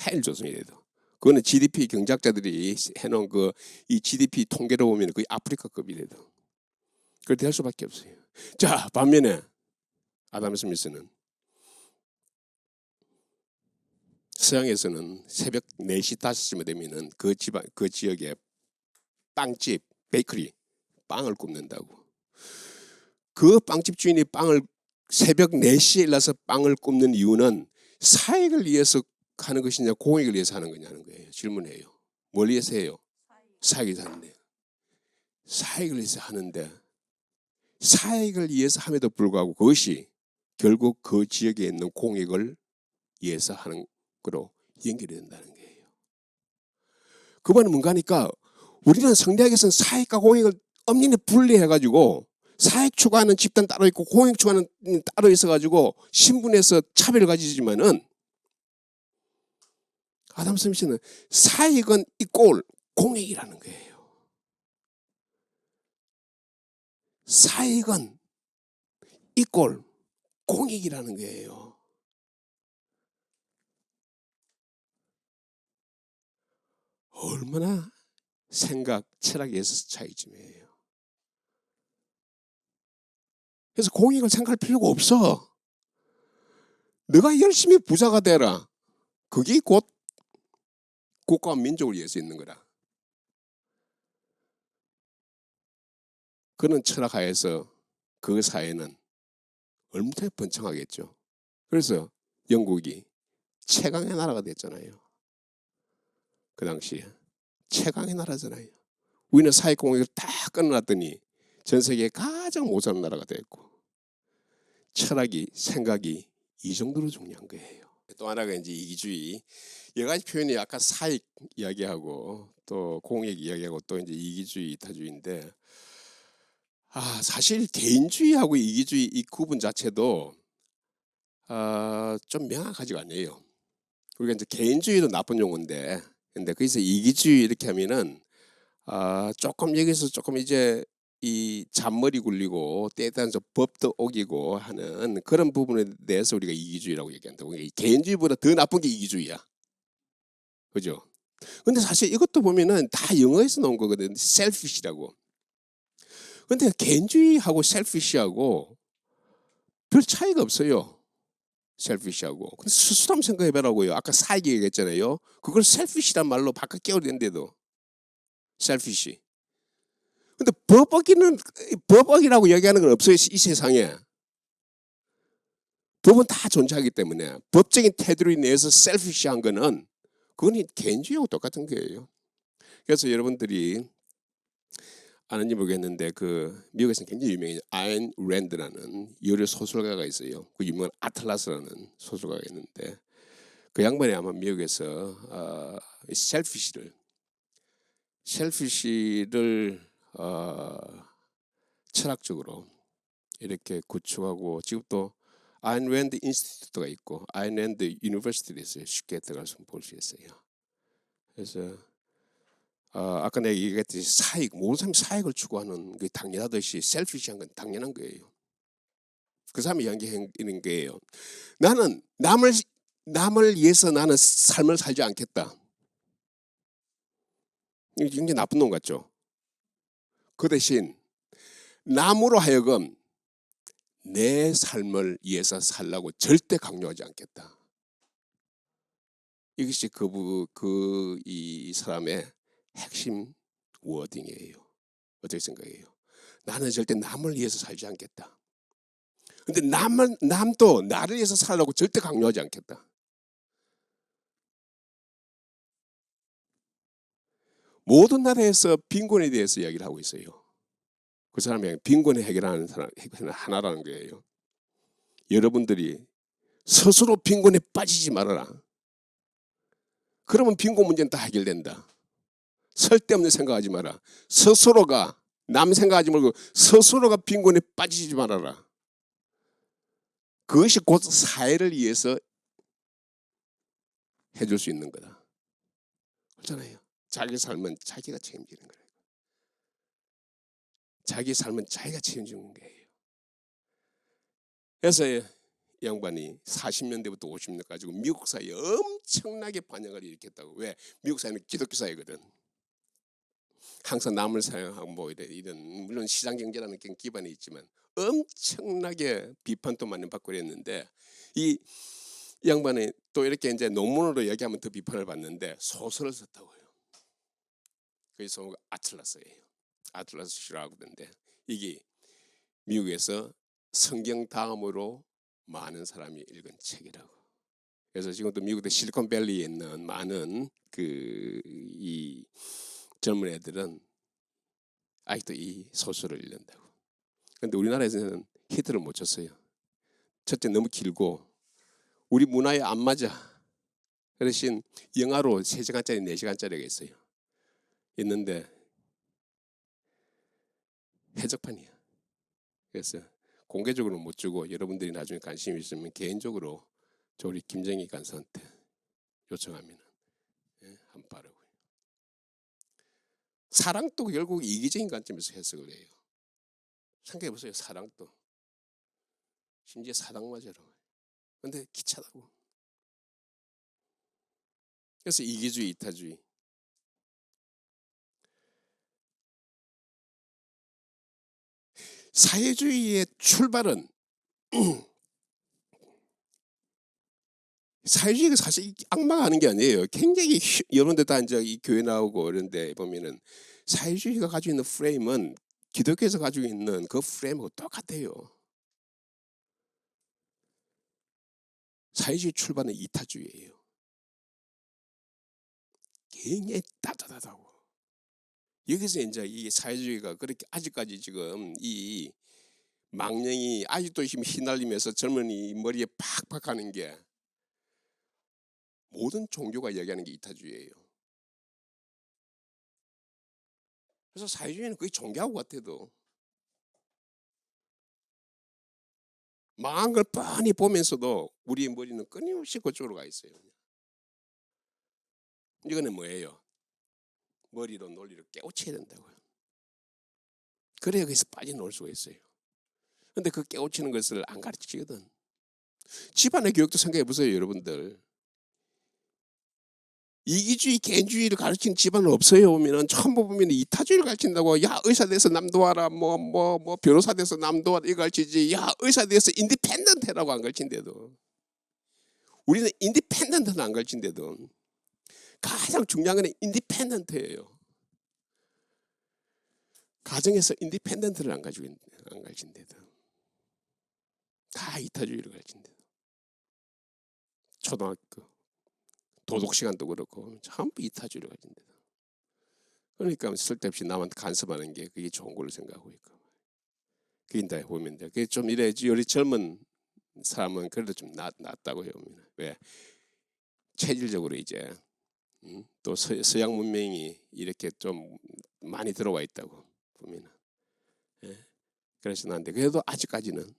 헬조선이래도. 그거는 GDP 경제학자들이 해놓은 이 GDP 통계로 보면 거의 아프리카급이래도. 그렇게 할 수밖에 없어요. 자, 반면에 아담 스미스는 서양에서는 새벽 4시, 5시쯤 되면은 그 지역에 빵집, 베이커리, 빵을 굽는다고. 그 빵집 주인이 새벽 4시에 일어나서 빵을 굽는 이유는 사익을 위해서 하는 것이냐 공익을 위해서 하는 거냐는 거예요. 질문해요. 뭘 위해서 해요? 사익을 위해서 하는데. 사익을 위해서 하는데 사익을 위해서 함에도 불구하고 그것이 결국 그 지역에 있는 공익을 위해서 하는 거로 연결이 된다는 거예요. 그 말은 뭔가 하니까 우리는 성리학에서는 사익과 공익을 엄연히 분리해가지고 사익 추구하는 집단 따로 있고 공익 추구하는 따로 있어가지고 신분에서 차별을 가지지만은 아담 스미스는 사익은 이꼴 공익이라는 거예요. 사익은 이꼴 공익이라는 거예요. 얼마나 생각, 철학에 있어서 차이점이에요. 그래서 공익을 생각할 필요가 없어. 너가 열심히 부자가 되라. 그게 곧 국가와 민족을 위해서 있는 거라. 그런 철학 하에서 그 사회는 얼마나 번창하겠죠. 그래서 영국이 최강의 나라가 됐잖아요. 그 당시에 최강의 나라잖아요. 우리는 사회공헌을 다 끊어놨더니 전 세계에 가장 못 사는 나라가 됐고, 철학이, 생각이 이 정도로 중요한 거예요. 또 하나가 이제 이기주의. 여러 가지 표현이 아까 사익 이야기하고 또 공익 이야기하고 또 이제 이기주의, 이타주의인데, 사실 개인주의하고 이기주의 이 구분 자체도 좀 명확하지가 않아요. 우리가 이제 개인주의도 나쁜 용어인데, 근데 거기서 이기주의 이렇게 하면은 조금 여기서 조금 이제 이 잔머리 굴리고 때에 따라서 법도 어기고 하는 그런 부분에 대해서 우리가 이기주의라고 얘기한다고. 개인주의보다 더 나쁜 게 이기주의야. 그죠? 근데 사실 이것도 보면은 다 영어에서 나온 거거든. selfish라고. 근데 개인주의하고 selfish하고 별 차이가 없어요. selfish하고. 근데 스스로 한번 생각해보라고요. 아까 사익 얘기했잖아요. 그걸 selfish란 말로 바꿔 깨우는데도 selfish. 근데 법어기라고 얘기하는 건 없어요. 이 세상에. 법은 다 존재하기 때문에 법적인 테두리 내에서 selfish한 거는 그건 개인주의하고 똑같은 거예요. 그래서 여러분들이 아는지 모르겠는데 그 미국에서는 굉장히 유명한 아인 랜드라는 여류 소설가가 있어요. 그 유명한 아틀라스라는 소설가가 있는데 그 양반이 아마 미국에서 셀피시를 철학적으로 이렇게 구축하고 지금 또 아인랜드 인스티튜트가 있고 아인랜드 유니버시티도 있어요. 쉽게 들어가서 볼 수 있어요. 그래서 아까 내가 얘기했듯이 사익, 모든 사람이 사익을 추구하는 게 당연하듯이 셀피시한 건 당연한 거예요. 그 사람이 이야기하는 거예요. 나는 남을 위해서 나는 삶을 살지 않겠다. 이게 굉장히 나쁜 놈 같죠? 그 대신 남으로 하여금 내 삶을 위해서 살라고 절대 강요하지 않겠다. 이것이 이 사람의 핵심 워딩이에요. 어떻게 생각해요? 나는 절대 남을 위해서 살지 않겠다. 근데 남도 나를 위해서 살라고 절대 강요하지 않겠다. 모든 나라에서 빈곤에 대해서 이야기를 하고 있어요. 그 사람이 빈곤을 해결하는 사람 하나라는 거예요. 여러분들이 스스로 빈곤에 빠지지 말아라. 그러면 빈곤 문제는 다 해결된다. 쓸데없는 생각하지 마라. 스스로가 남 생각하지 말고 스스로가 빈곤에 빠지지 말아라. 그것이 곧 사회를 위해서 해줄 수 있는 거다. 그렇잖아요. 자기 삶은 자기가 책임지는 거예요. 자기 삶은 자기가 책임지는 거예요. 그래서 이 양반이 40년대부터 50년대 가지고 미국 사회에 엄청나게 반영을 일으켰다고. 왜? 미국 사회는 기독교 사회거든. 항상 남을 사용하고 뭐 이런 물론 시장 경제라는 게 기반이 있지만 엄청나게 비판도 많이 받고 그랬는데 이 양반이 또 이렇게 이제 논문으로 얘기하면 더 비판을 받는데 소설을 썼다고요. 그래서 아틀라스예요. 아틀라스 시라고 하던데 이게 미국에서 성경 다음으로 많은 사람이 읽은 책이라고. 그래서 지금도 미국의 실리콘밸리에 있는 많은 이 젊은 애들은 아직도 이 소설을 읽는다고. 그런데 우리나라에서는 히트를 못 쳤어요. 첫째 너무 길고 우리 문화에 안 맞아. 그 대신 영화로 3시간짜리 4시간짜리가 있어요. 있는데 해적판이야. 그래서 공개적으로 못 주고 여러분들이 나중에 관심이 있으면 개인적으로 저 우리 김정희 간사한테 요청하면 한번 바라고요. 사랑도 결국 이기적인 관점에서 해석을 해요. 생각해보세요. 사랑도. 심지어 사랑마저로. 근데 귀찮다고. 그래서 이기주의, 이타주의. 사회주의의 출발은 사회주의가 사실 악마가 하는 게 아니에요. 굉장히 여러분들 다 이제 이 교회 나오고 이런데 보면은 사회주의가 가지고 있는 프레임은 기독교에서 가지고 있는 그 프레임하고 똑같아요. 사회주의 출발은 이타주의예요. 굉장히 따뜻하다고 여기서 이제 이 사회주의가 그렇게 아직까지 지금 이 망령이 아직도 지금 휘날리면서 젊은이 머리에 팍팍 하는 게 모든 종교가 얘기하는 게 이타주의예요. 그래서 사회주의는 거의 종교하고 같아도 망한 걸 뻔히 보면서도 우리의 머리는 끊임없이 그쪽으로 가 있어요. 이거는 뭐예요? 머리로 논리를 깨우쳐야 된다고요. 그래야 거기서 빠져나올 수가 있어요. 근데 그 깨우치는 것을 안 가르치거든. 집안의 교육도 생각해 보세요, 여러분들. 이기주의, 개인주의를 가르치는 집안은 없어요. 보면은 전부 보면 이타주의를 가르친다고. 야, 의사 돼서 남 도와라. 뭐 변호사 돼서 남 도와라. 이거 가르치지. 야, 의사 돼서 인디펜던트라고 안 가르친대도. 우리는 인디펜던트는 안 가르친대도. 가장 중요한 건 인디펜던트예요. 가정에서 인디펜던트를 안 가르친대도. 다 이타주의를 가르친대도. 초등학교 도덕 시간도 그렇고 전부 이타주의를 가진대도. 그러니까 쓸데없이 남한테 간섭하는 게 그게 좋은 걸로 생각하고 있고. 그게 다 보면 돼. 그게 좀 이래 우리 젊은 사람은 그래도 좀 낫다고 해요. 왜? 체질적으로 이제 또 서양 문명이 이렇게 좀 많이 들어와 있다고 보면. 예. 그래서 난데 그래도 아직까지는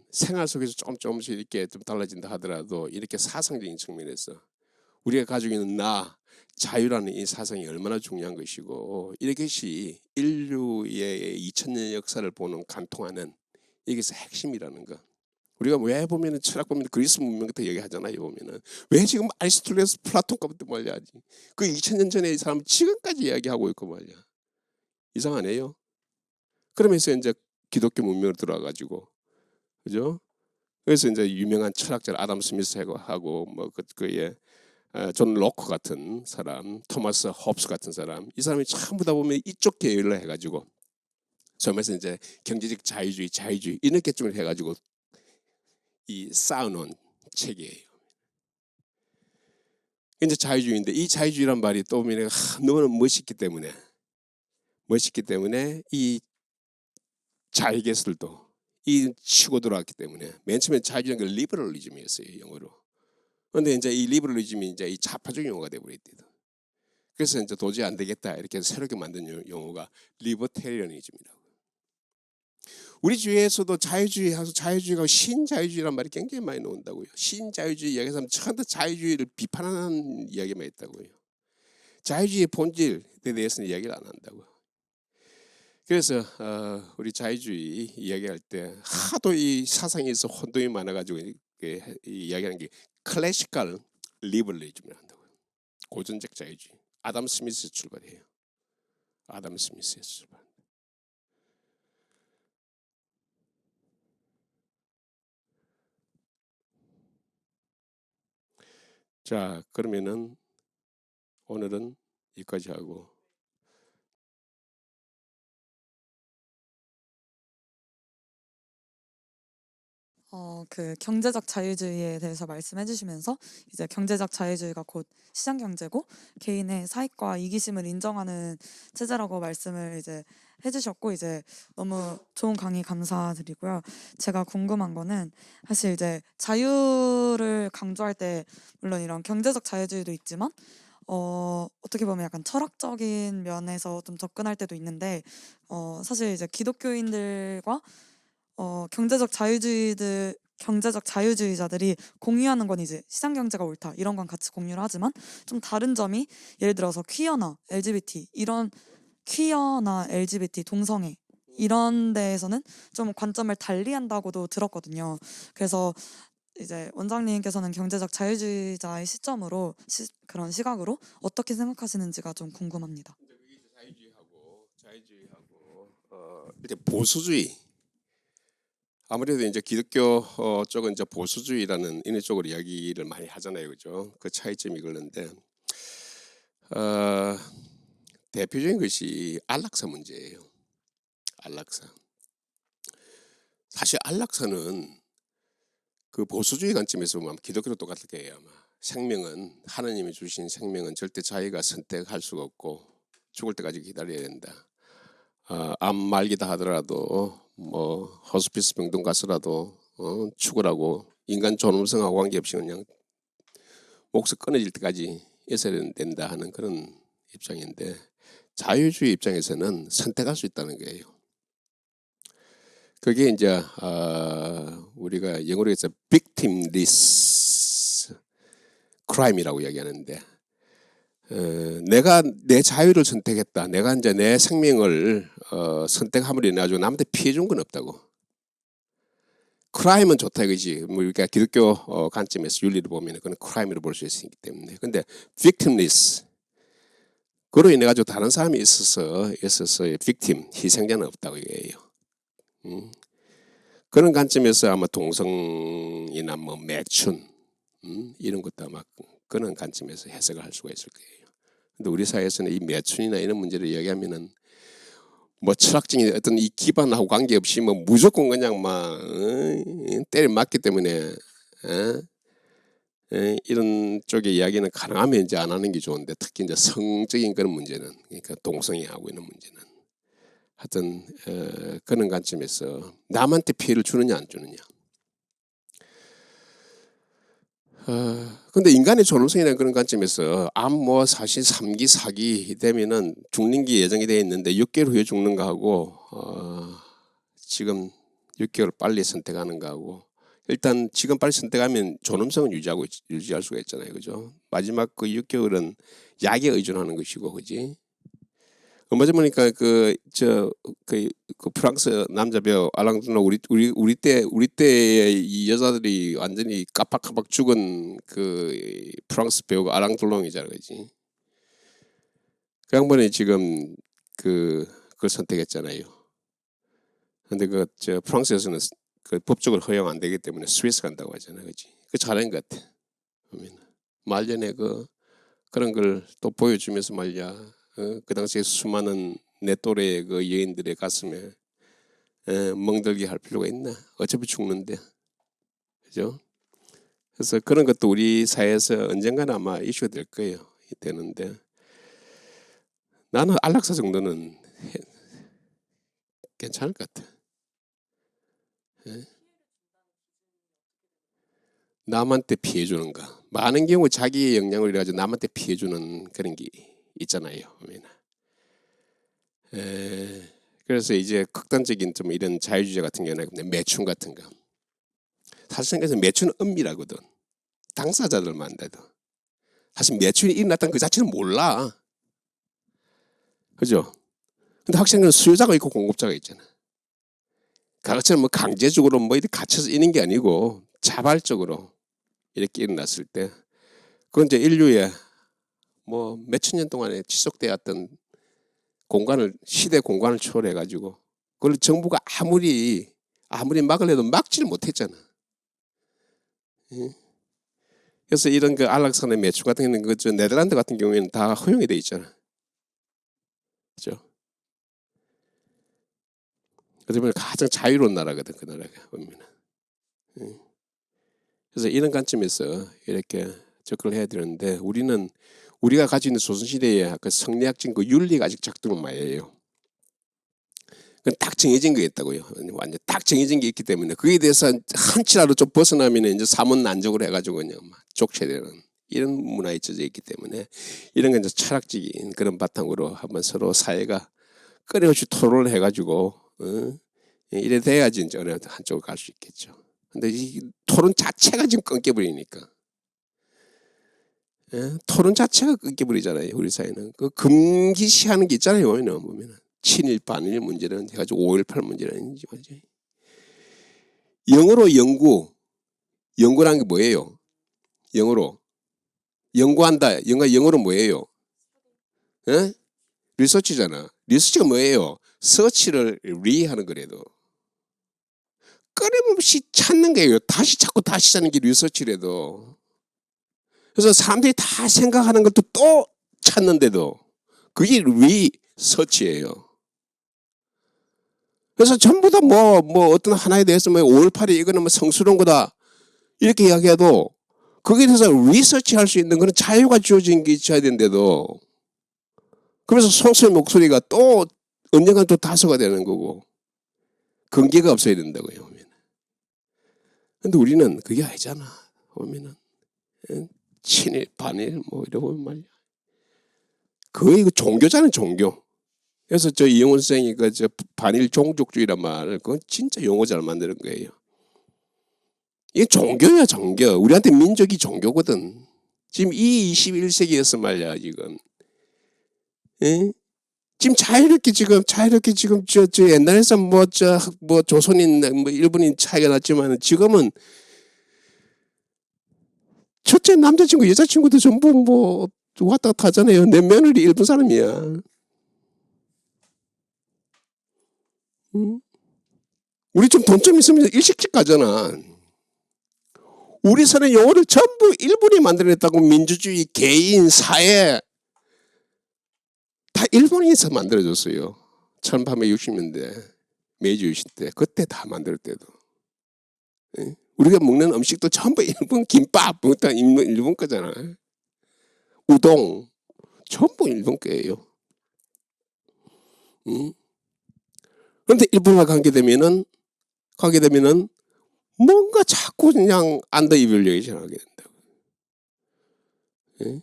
생활 속에서 조금씩 이렇게 좀 달라진다 하더라도 이렇게 사상적인 측면에서 우리가 가지고 있는 자유라는 이 사상이 얼마나 중요한 것이고 이것이 인류의 2000년 역사를 보는 간통하는 이것의 핵심이라는 거. 우리가 왜 보면은 철학 보면 그리스 문명부터 얘기하잖아요. 보면은 왜 지금 아리스토텔레스 플라톤까부터 말이야. 그 2000년 전에 이 사람 지금까지 이야기하고 있고 말이야. 이상하네요. 그러면서 이제 기독교 문명으로 들어와가지고 그죠? 그래서 이제 유명한 철학자 아담 스미스하고 뭐 그의 존 로커 같은 사람, 토마스 홉스 같은 사람, 이 사람이 전부 다 보면 이쪽 계열로 해가지고 소위말해서 이제 경제적 자유주의 이런 계층을 해가지고 이 쌓아놓은 책이에요. 이제 자유주의인데 이 자유주의란 말이 또 보면 너무 멋있기 때문에 이 자유계술도 이 치고 들어왔기 때문에 맨 처음에 자유주의는 그 리버럴리즘이었어요, 영어로. 그런데 이제 이 리버럴리즘이 이제 이 좌파적 용어가 되어버렸대요. 그래서 이제 도저히 안 되겠다 이렇게 새롭게 만든 용어가 리버테리언이즘이라고. 우리 주위에서도 자유주의가 신자유주의란 말이 굉장히 많이 나온다고요. 신자유주의 이야기해서 처음부터 자유주의를 비판하는 이야기만 있다고요. 자유주의의 본질에 대해서는 이야기를 안 한다고요. 그래서 우리 자유주의 이야기할 때 하도 이 사상에서 혼동이 많아가지고 이야기하는 게 클래시컬 리버럴리즘이라고 한다고요. 고전적 자유주의. 아담 스미스 출발이에요. 아담 스미스의 출발. 자, 그러면은 오늘은 여기까지 하고 그 경제적 자유주의에 대해서 말씀해 주시면서 이제 경제적 자유주의가 곧 시장 경제고 개인의 사익과 이기심을 인정하는 체제라고 말씀을 이제 해 주셨고 이제 너무 좋은 강의 감사드리고요. 제가 궁금한 거는 사실 이제 자유를 강조할 때 물론 이런 경제적 자유주의도 있지만 어떻게 보면 약간 철학적인 면에서 좀 접근할 때도 있는데 사실 이제 기독교인들과 경제적 자유주의자들이 공유하는 건 이제 시장 경제가 옳다 이런 건 같이 공유를 하지만 좀 다른 점이 예를 들어서 퀴어나 LGBT 동성애 이런 데에서는 좀 관점을 달리한다고도 들었거든요. 그래서 이제 원장님께서는 경제적 자유주의자의 시점으로 그런 시각으로 어떻게 생각하시는지가 좀 궁금합니다. 자유주의하고 이제 보수주의. 아무래도 이제 기독교 쪽은 이제 보수주의라는 이런 쪽으로 이야기를 많이 하잖아요, 그죠? 그 차이점이 그런데 대표적인 것이 안락사 문제예요. 안락사. 사실 안락사는 그 보수주의 관점에서 보면 기독교도 똑같을 거예요. 아마 생명은 하나님이 주신 생명은 절대 자기가 선택할 수가 없고 죽을 때까지 기다려야 된다. 암 말기다 하더라도 뭐 호스피스 병동 가서라도 죽으라고 인간 존엄성하고 관계없이 그냥 목숨 끊어질 때까지 있어야 된다 하는 그런 입장인데 자유주의 입장에서는 선택할 수 있다는 거예요. 그게 이제 우리가 영어로 해서 victimless crime이라고 이야기하는데 내가 내 자유를 선택했다. 내가 이제 내 생명을 선택함으로 인해 가지고 남한테 피해 준 건 없다고. 크라임은 좋다 이거지. 뭐 우리가 기독교 관점에서 윤리를 보면 그건 크라임으로 볼 수 있기 때문에. 근데 victimless 그로 인해 가지고 다른 사람이 있어서 victim 희생자는 없다고 이거예요. 그런 관점에서 아마 동성이나 뭐 매춘 이런 것도 아마 그런 관점에서 해석을 할 수가 있을 거예요. 근데 우리 사회에서는 이 매춘이나 이런 문제를 이야기하면은 뭐 철학적인 어떤 이 기반하고 관계없이 뭐 무조건 그냥 막 때려 맞기 때문에 이런 쪽의 이야기는 가능하면 이제 안 하는 게 좋은데 특히 이제 성적인 그런 문제는 그러니까 동성애하고 있는 문제는 하여튼 그런 관점에서 남한테 피해를 주느냐 안 주느냐. 근데 인간의 존엄성이라는 그런 관점에서 암 뭐 사실 3기 4기 되면은 죽는 게 예정이 되어 있는데 6개월 후에 죽는 거하고 지금 6개월 빨리 선택하는 거하고 일단 지금 빨리 선택하면 존엄성은 유지할 수가 있잖아요, 그죠? 마지막 그 6개월은 약에 의존하는 것이고, 그지? 얼마 전 보니까 그 프랑스 남자 배우 알랑 드로 우리 때의 이 여자들이 완전히 까박까박 죽은 그 프랑스 배우가 알랑 드롱이잖아, 그지? 그 양반이 지금 그걸 선택했잖아요. 근데 프랑스에서는 그 법적으로 허용 안 되기 때문에 스위스 간다고 하잖아, 그지? 그 잘한 것 같아. 보면 말년에 그런 걸 또 보여주면서 말이야. 그 당시에 수많은 내 또래의 그 여인들의 가슴에 멍들게 할 필요가 있나? 어차피 죽는데, 그죠? 그래서 그런 것도 우리 사회에서 언젠가는 아마 이슈가 될 거예요. 되는데 나는 안락사 정도는 괜찮을 것 같아. 남한테 피해 주는 거. 많은 경우 자기의 영향을 이래 가지고 남한테 피해 주는 그런 게 있잖아요. 그래서 이제 극단적인 좀 이런 자유주의 같은 경우는 매춘 같은 거. 사실 그래서 매춘은 은밀하거든. 당사자들만 돼도. 사실 매춘이 일어났다는 그 자체는 몰라. 그죠? 근데 확실한 수요자가 있고 공급자가 있잖아. 그것처럼 뭐 강제적으로 뭐 이렇게 갇혀서 있는 게 아니고 자발적으로 이렇게 일어났을 때 그건 이제 인류의 뭐 몇천 년 동안에 지속되었던 시대 공간을 초월해 가지고 그걸 정부가 아무리 막으려도 막지를 못했잖아. 그래서 이런 그 안락사나 매춘 같은 경우는 그 네덜란드 같은 경우에는 다 허용이 돼 있잖아. 그죠? 그래서 보면 가장 자유로운 나라거든, 그 나라가 보면은. 그래서 이런 관점에서 이렇게 접근을 해야 되는데 우리가 가지고 있는 조선시대의 그 성리학적인 그 윤리가 아직 작동을 많이 해요. 그건 딱 정해진 게 있다고요. 완전 딱 정해진 게 있기 때문에 거기에 대해서 한치라도 좀 벗어나면 이제 사문난적으로 해가지고 그냥 막 족쇄되는 이런 문화에 젖어 있기 때문에 이런 건 이제 철학적인 그런 바탕으로 한번 서로 사회가 끊임없이 토론을 해가지고 이래 돼야지 이제 어느 한쪽으로 갈 수 있겠죠. 근데 이 토론 자체가 지금 끊겨버리니까. 토론 자체가 끊겨버리잖아요. 우리 사회는. 그 금기시하는 게 있잖아요. 보면은. 친일 반일 문제는 해가지고 5.18 문제는 영어로 연구라는 게 뭐예요? 영어로 연구한다. 영어로 뭐예요? 리서치잖아. 리서치가 뭐예요? 서치를 리하는 거래도 끊임없이 찾는 거예요. 자꾸 다시 찾는 게 리서치래도. 그래서 사람들이 다 생각하는 것도 또 찾는데도 그게 리서치예요. 그래서 전부 다 뭐 어떤 하나에 대해서 뭐 5.18이 이거는 뭐 성스러운 거다 이렇게 이야기해도 거기에 대해서 리서치 할 수 있는 그런 자유가 주어진 게 있어야 되는데도 그래서 소수의 목소리가 또 언젠가 또 다수가 되는 거고 근기가 없어야 된다고요. 보면. 근데 우리는 그게 아니잖아. 보면은 친일, 반일 뭐 이러고 말이야. 거의 그 종교잖아요, 종교. 그래서 저 이영훈 선생이 그 저 반일 종족주의란 말을 그건 진짜 용어 잘 만드는 거예요. 이게 종교야, 종교. 우리한테 민족이 종교거든. 지금 이 21세기에서 말이야, 지금. 예? 지금 자유롭게 지금 저 옛날에서 뭐 조선인 뭐 일본인 차이가 났지만 지금은 첫째 남자친구 여자친구도 전부 뭐 왔다 갔다 하잖아요. 내 며느리 일본 사람이야. 응? 우리 좀 돈 좀 있으면 일식집 가잖아. 우리 사는 용어를 전부 일본이 만들어냈다고. 민주주의, 개인, 사회 다 일본에서 만들어줬어요. 1860년대 메이지 유신 때 그때 다 만들었대도. 예? 우리가 먹는 음식도 전부 일본 김밥 부터 일본 거잖아. 우동 전부 일본 거예요. 응? 그런데 일본과 가게 되면은 뭔가 자꾸 그냥 안더 이블리에이션 하게 된다고. 예?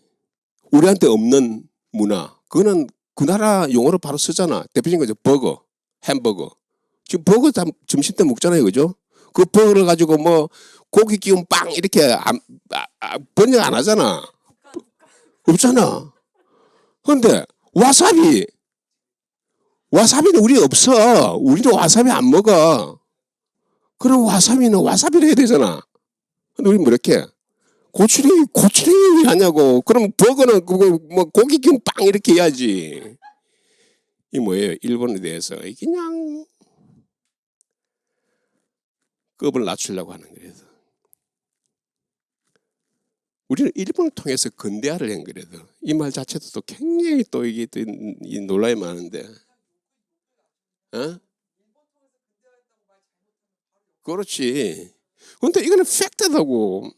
우리한테 없는 문화. 그거는 그 나라 용어로 바로 쓰잖아. 대표적인 거죠. 버거, 햄버거. 지금 버거 점심 때 먹잖아요. 그죠? 그 버거를 가지고 뭐 고기 기운 빵 이렇게 번역 안 하잖아. 없잖아. 그런데 와사비는 우리 없어. 우리도 와사비 안 먹어. 그럼 와사비는 와사비를 해야 되잖아. 근데 우리 뭐 이렇게 고추냉이 왜 하냐고. 그럼 버거는 그거 뭐 고기 기운 빵 이렇게 해야지. 이 뭐예요? 일본에 대해서 그냥 급을 낮추려고 하는 거예요. 우리는 일본을 통해서 근대화를 한 그래도 이 말 자체도 또 굉장히 또 이게 또 이 논란이 많은데, 어? 그렇지. 근데 이거는 팩트다고.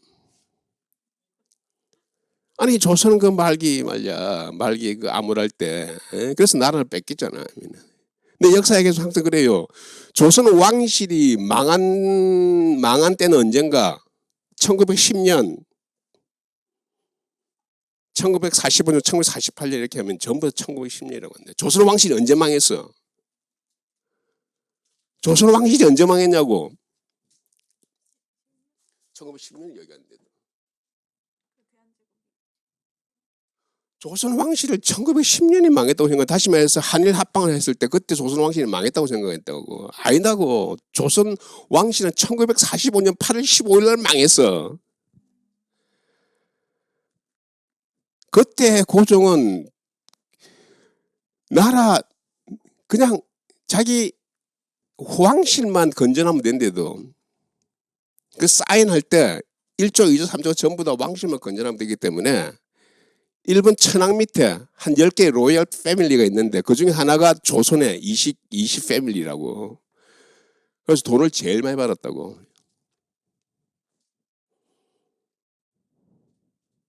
아니 조선은 그 말기 그 암울할 때, 그래서 나라를 뺏겼잖아. 근데 역사에서 항상 그래요. 조선 왕실이 망한 때는 언젠가 1910년 1945년, 1948년 이렇게 하면 전부 1910년이라고 하는데 조선 왕실이 언제 망했어? 조선 왕실이 언제 망했냐고? 1910년 얘기하는데 조선 왕실을 1910년이 망했다고 생각. 다시 말해서 한일 합방을 했을 때 그때 조선 왕실이 망했다고 생각했다고. 아니다고. 조선 왕실은 1945년 8월 15일 날 망했어. 그때 고종은 나라 그냥 자기 왕실만 건전하면 된대도 그 사인할 때 1조, 2조, 3조 전부 다 왕실만 건전하면 되기 때문에 일본 천황 밑에 한 10개의 로열 패밀리가 있는데 그중에 하나가 조선의 이식 패밀리라고. 그래서 돈을 제일 많이 받았다고.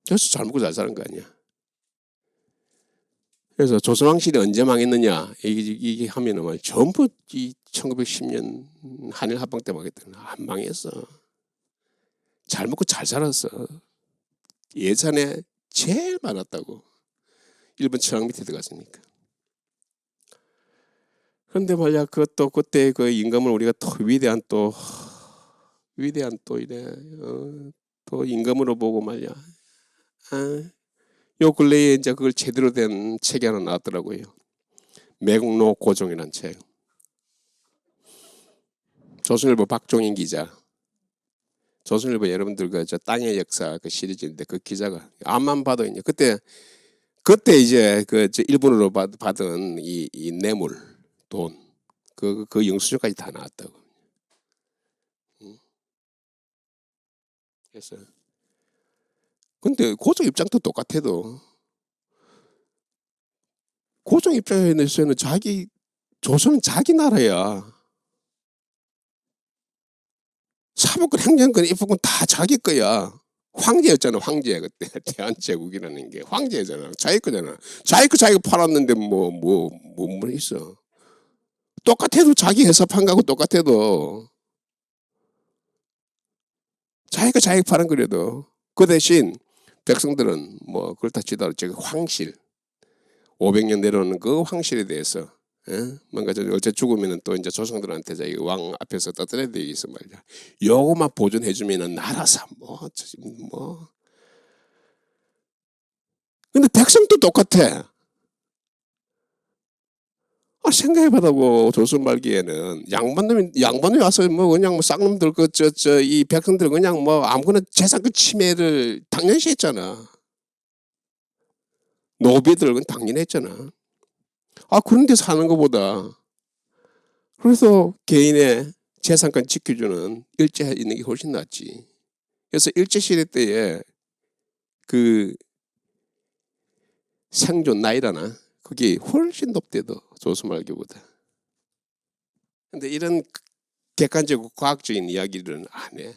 그래서 잘 먹고 잘 사는 거 아니야. 그래서 조선왕실이 언제 망했느냐 이게 하면은 전부 이 1910년 한일 합방 때 망했더니 안 망했어. 잘 먹고 잘 살았어. 예산에 제일 많았다고. 일본 천황 밑에 들어갔으니까. 그런데 말이야 그것도 그때 그 임금을 우리가 또 위대한 또 이래 또 임금으로 보고 말이야. 요 근래에 이제 그걸 제대로 된 책이 하나 나왔더라고요. 매국노 고종이라는 책. 조선일보 박종인 기자. 조선일보 여러분들 그 저 땅의 역사 그 시리즈인데 그 기자가 앞만 봐도 이제 그때 이제 그 일본으로 받은 이 뇌물 돈 그 영수증까지 다 나왔다고. 그래서 근데 고종 입장도 똑같아도 고종 입장에서는 조선은 자기 나라야. 사법권, 행정권, 입법권 다 자기 거야. 황제였잖아. 황제. 그때 대한제국이라는 게 황제잖아. 자기 거잖아. 자기 거 자기가 팔았는데 뭐 있어. 똑같아도 자기 해석한 거하고 똑같아도 자기가 자기 팔은 그래도 그 대신 백성들은 뭐 그렇다 치더라도 저기 황실 500년 내려오는 그 황실에 대해서 뭔가 어째 죽으면은 또 이제 조상들한테 자기 왕 앞에서 떠들어야 되겠어 말이야. 요거만 보존해주면은 나라사 뭐. 근데 백성도 똑같아. 생각해보라고 조선 말기에는 양반놈이 와서 뭐 그냥 뭐 쌍놈들 이 백성들 그냥 뭐 아무거나 재산 그 침해를 당연시 했잖아. 노비들 그건 당연했잖아. 그런데 사는 것보다 그래서 개인의 재산권 지켜주는 일제 있는 게 훨씬 낫지. 그래서 일제 시대 때에 그 생존 나이라나 그게 훨씬 높대도 조선 말기보다. 근데 이런 객관적이고 과학적인 이야기들은 안 해.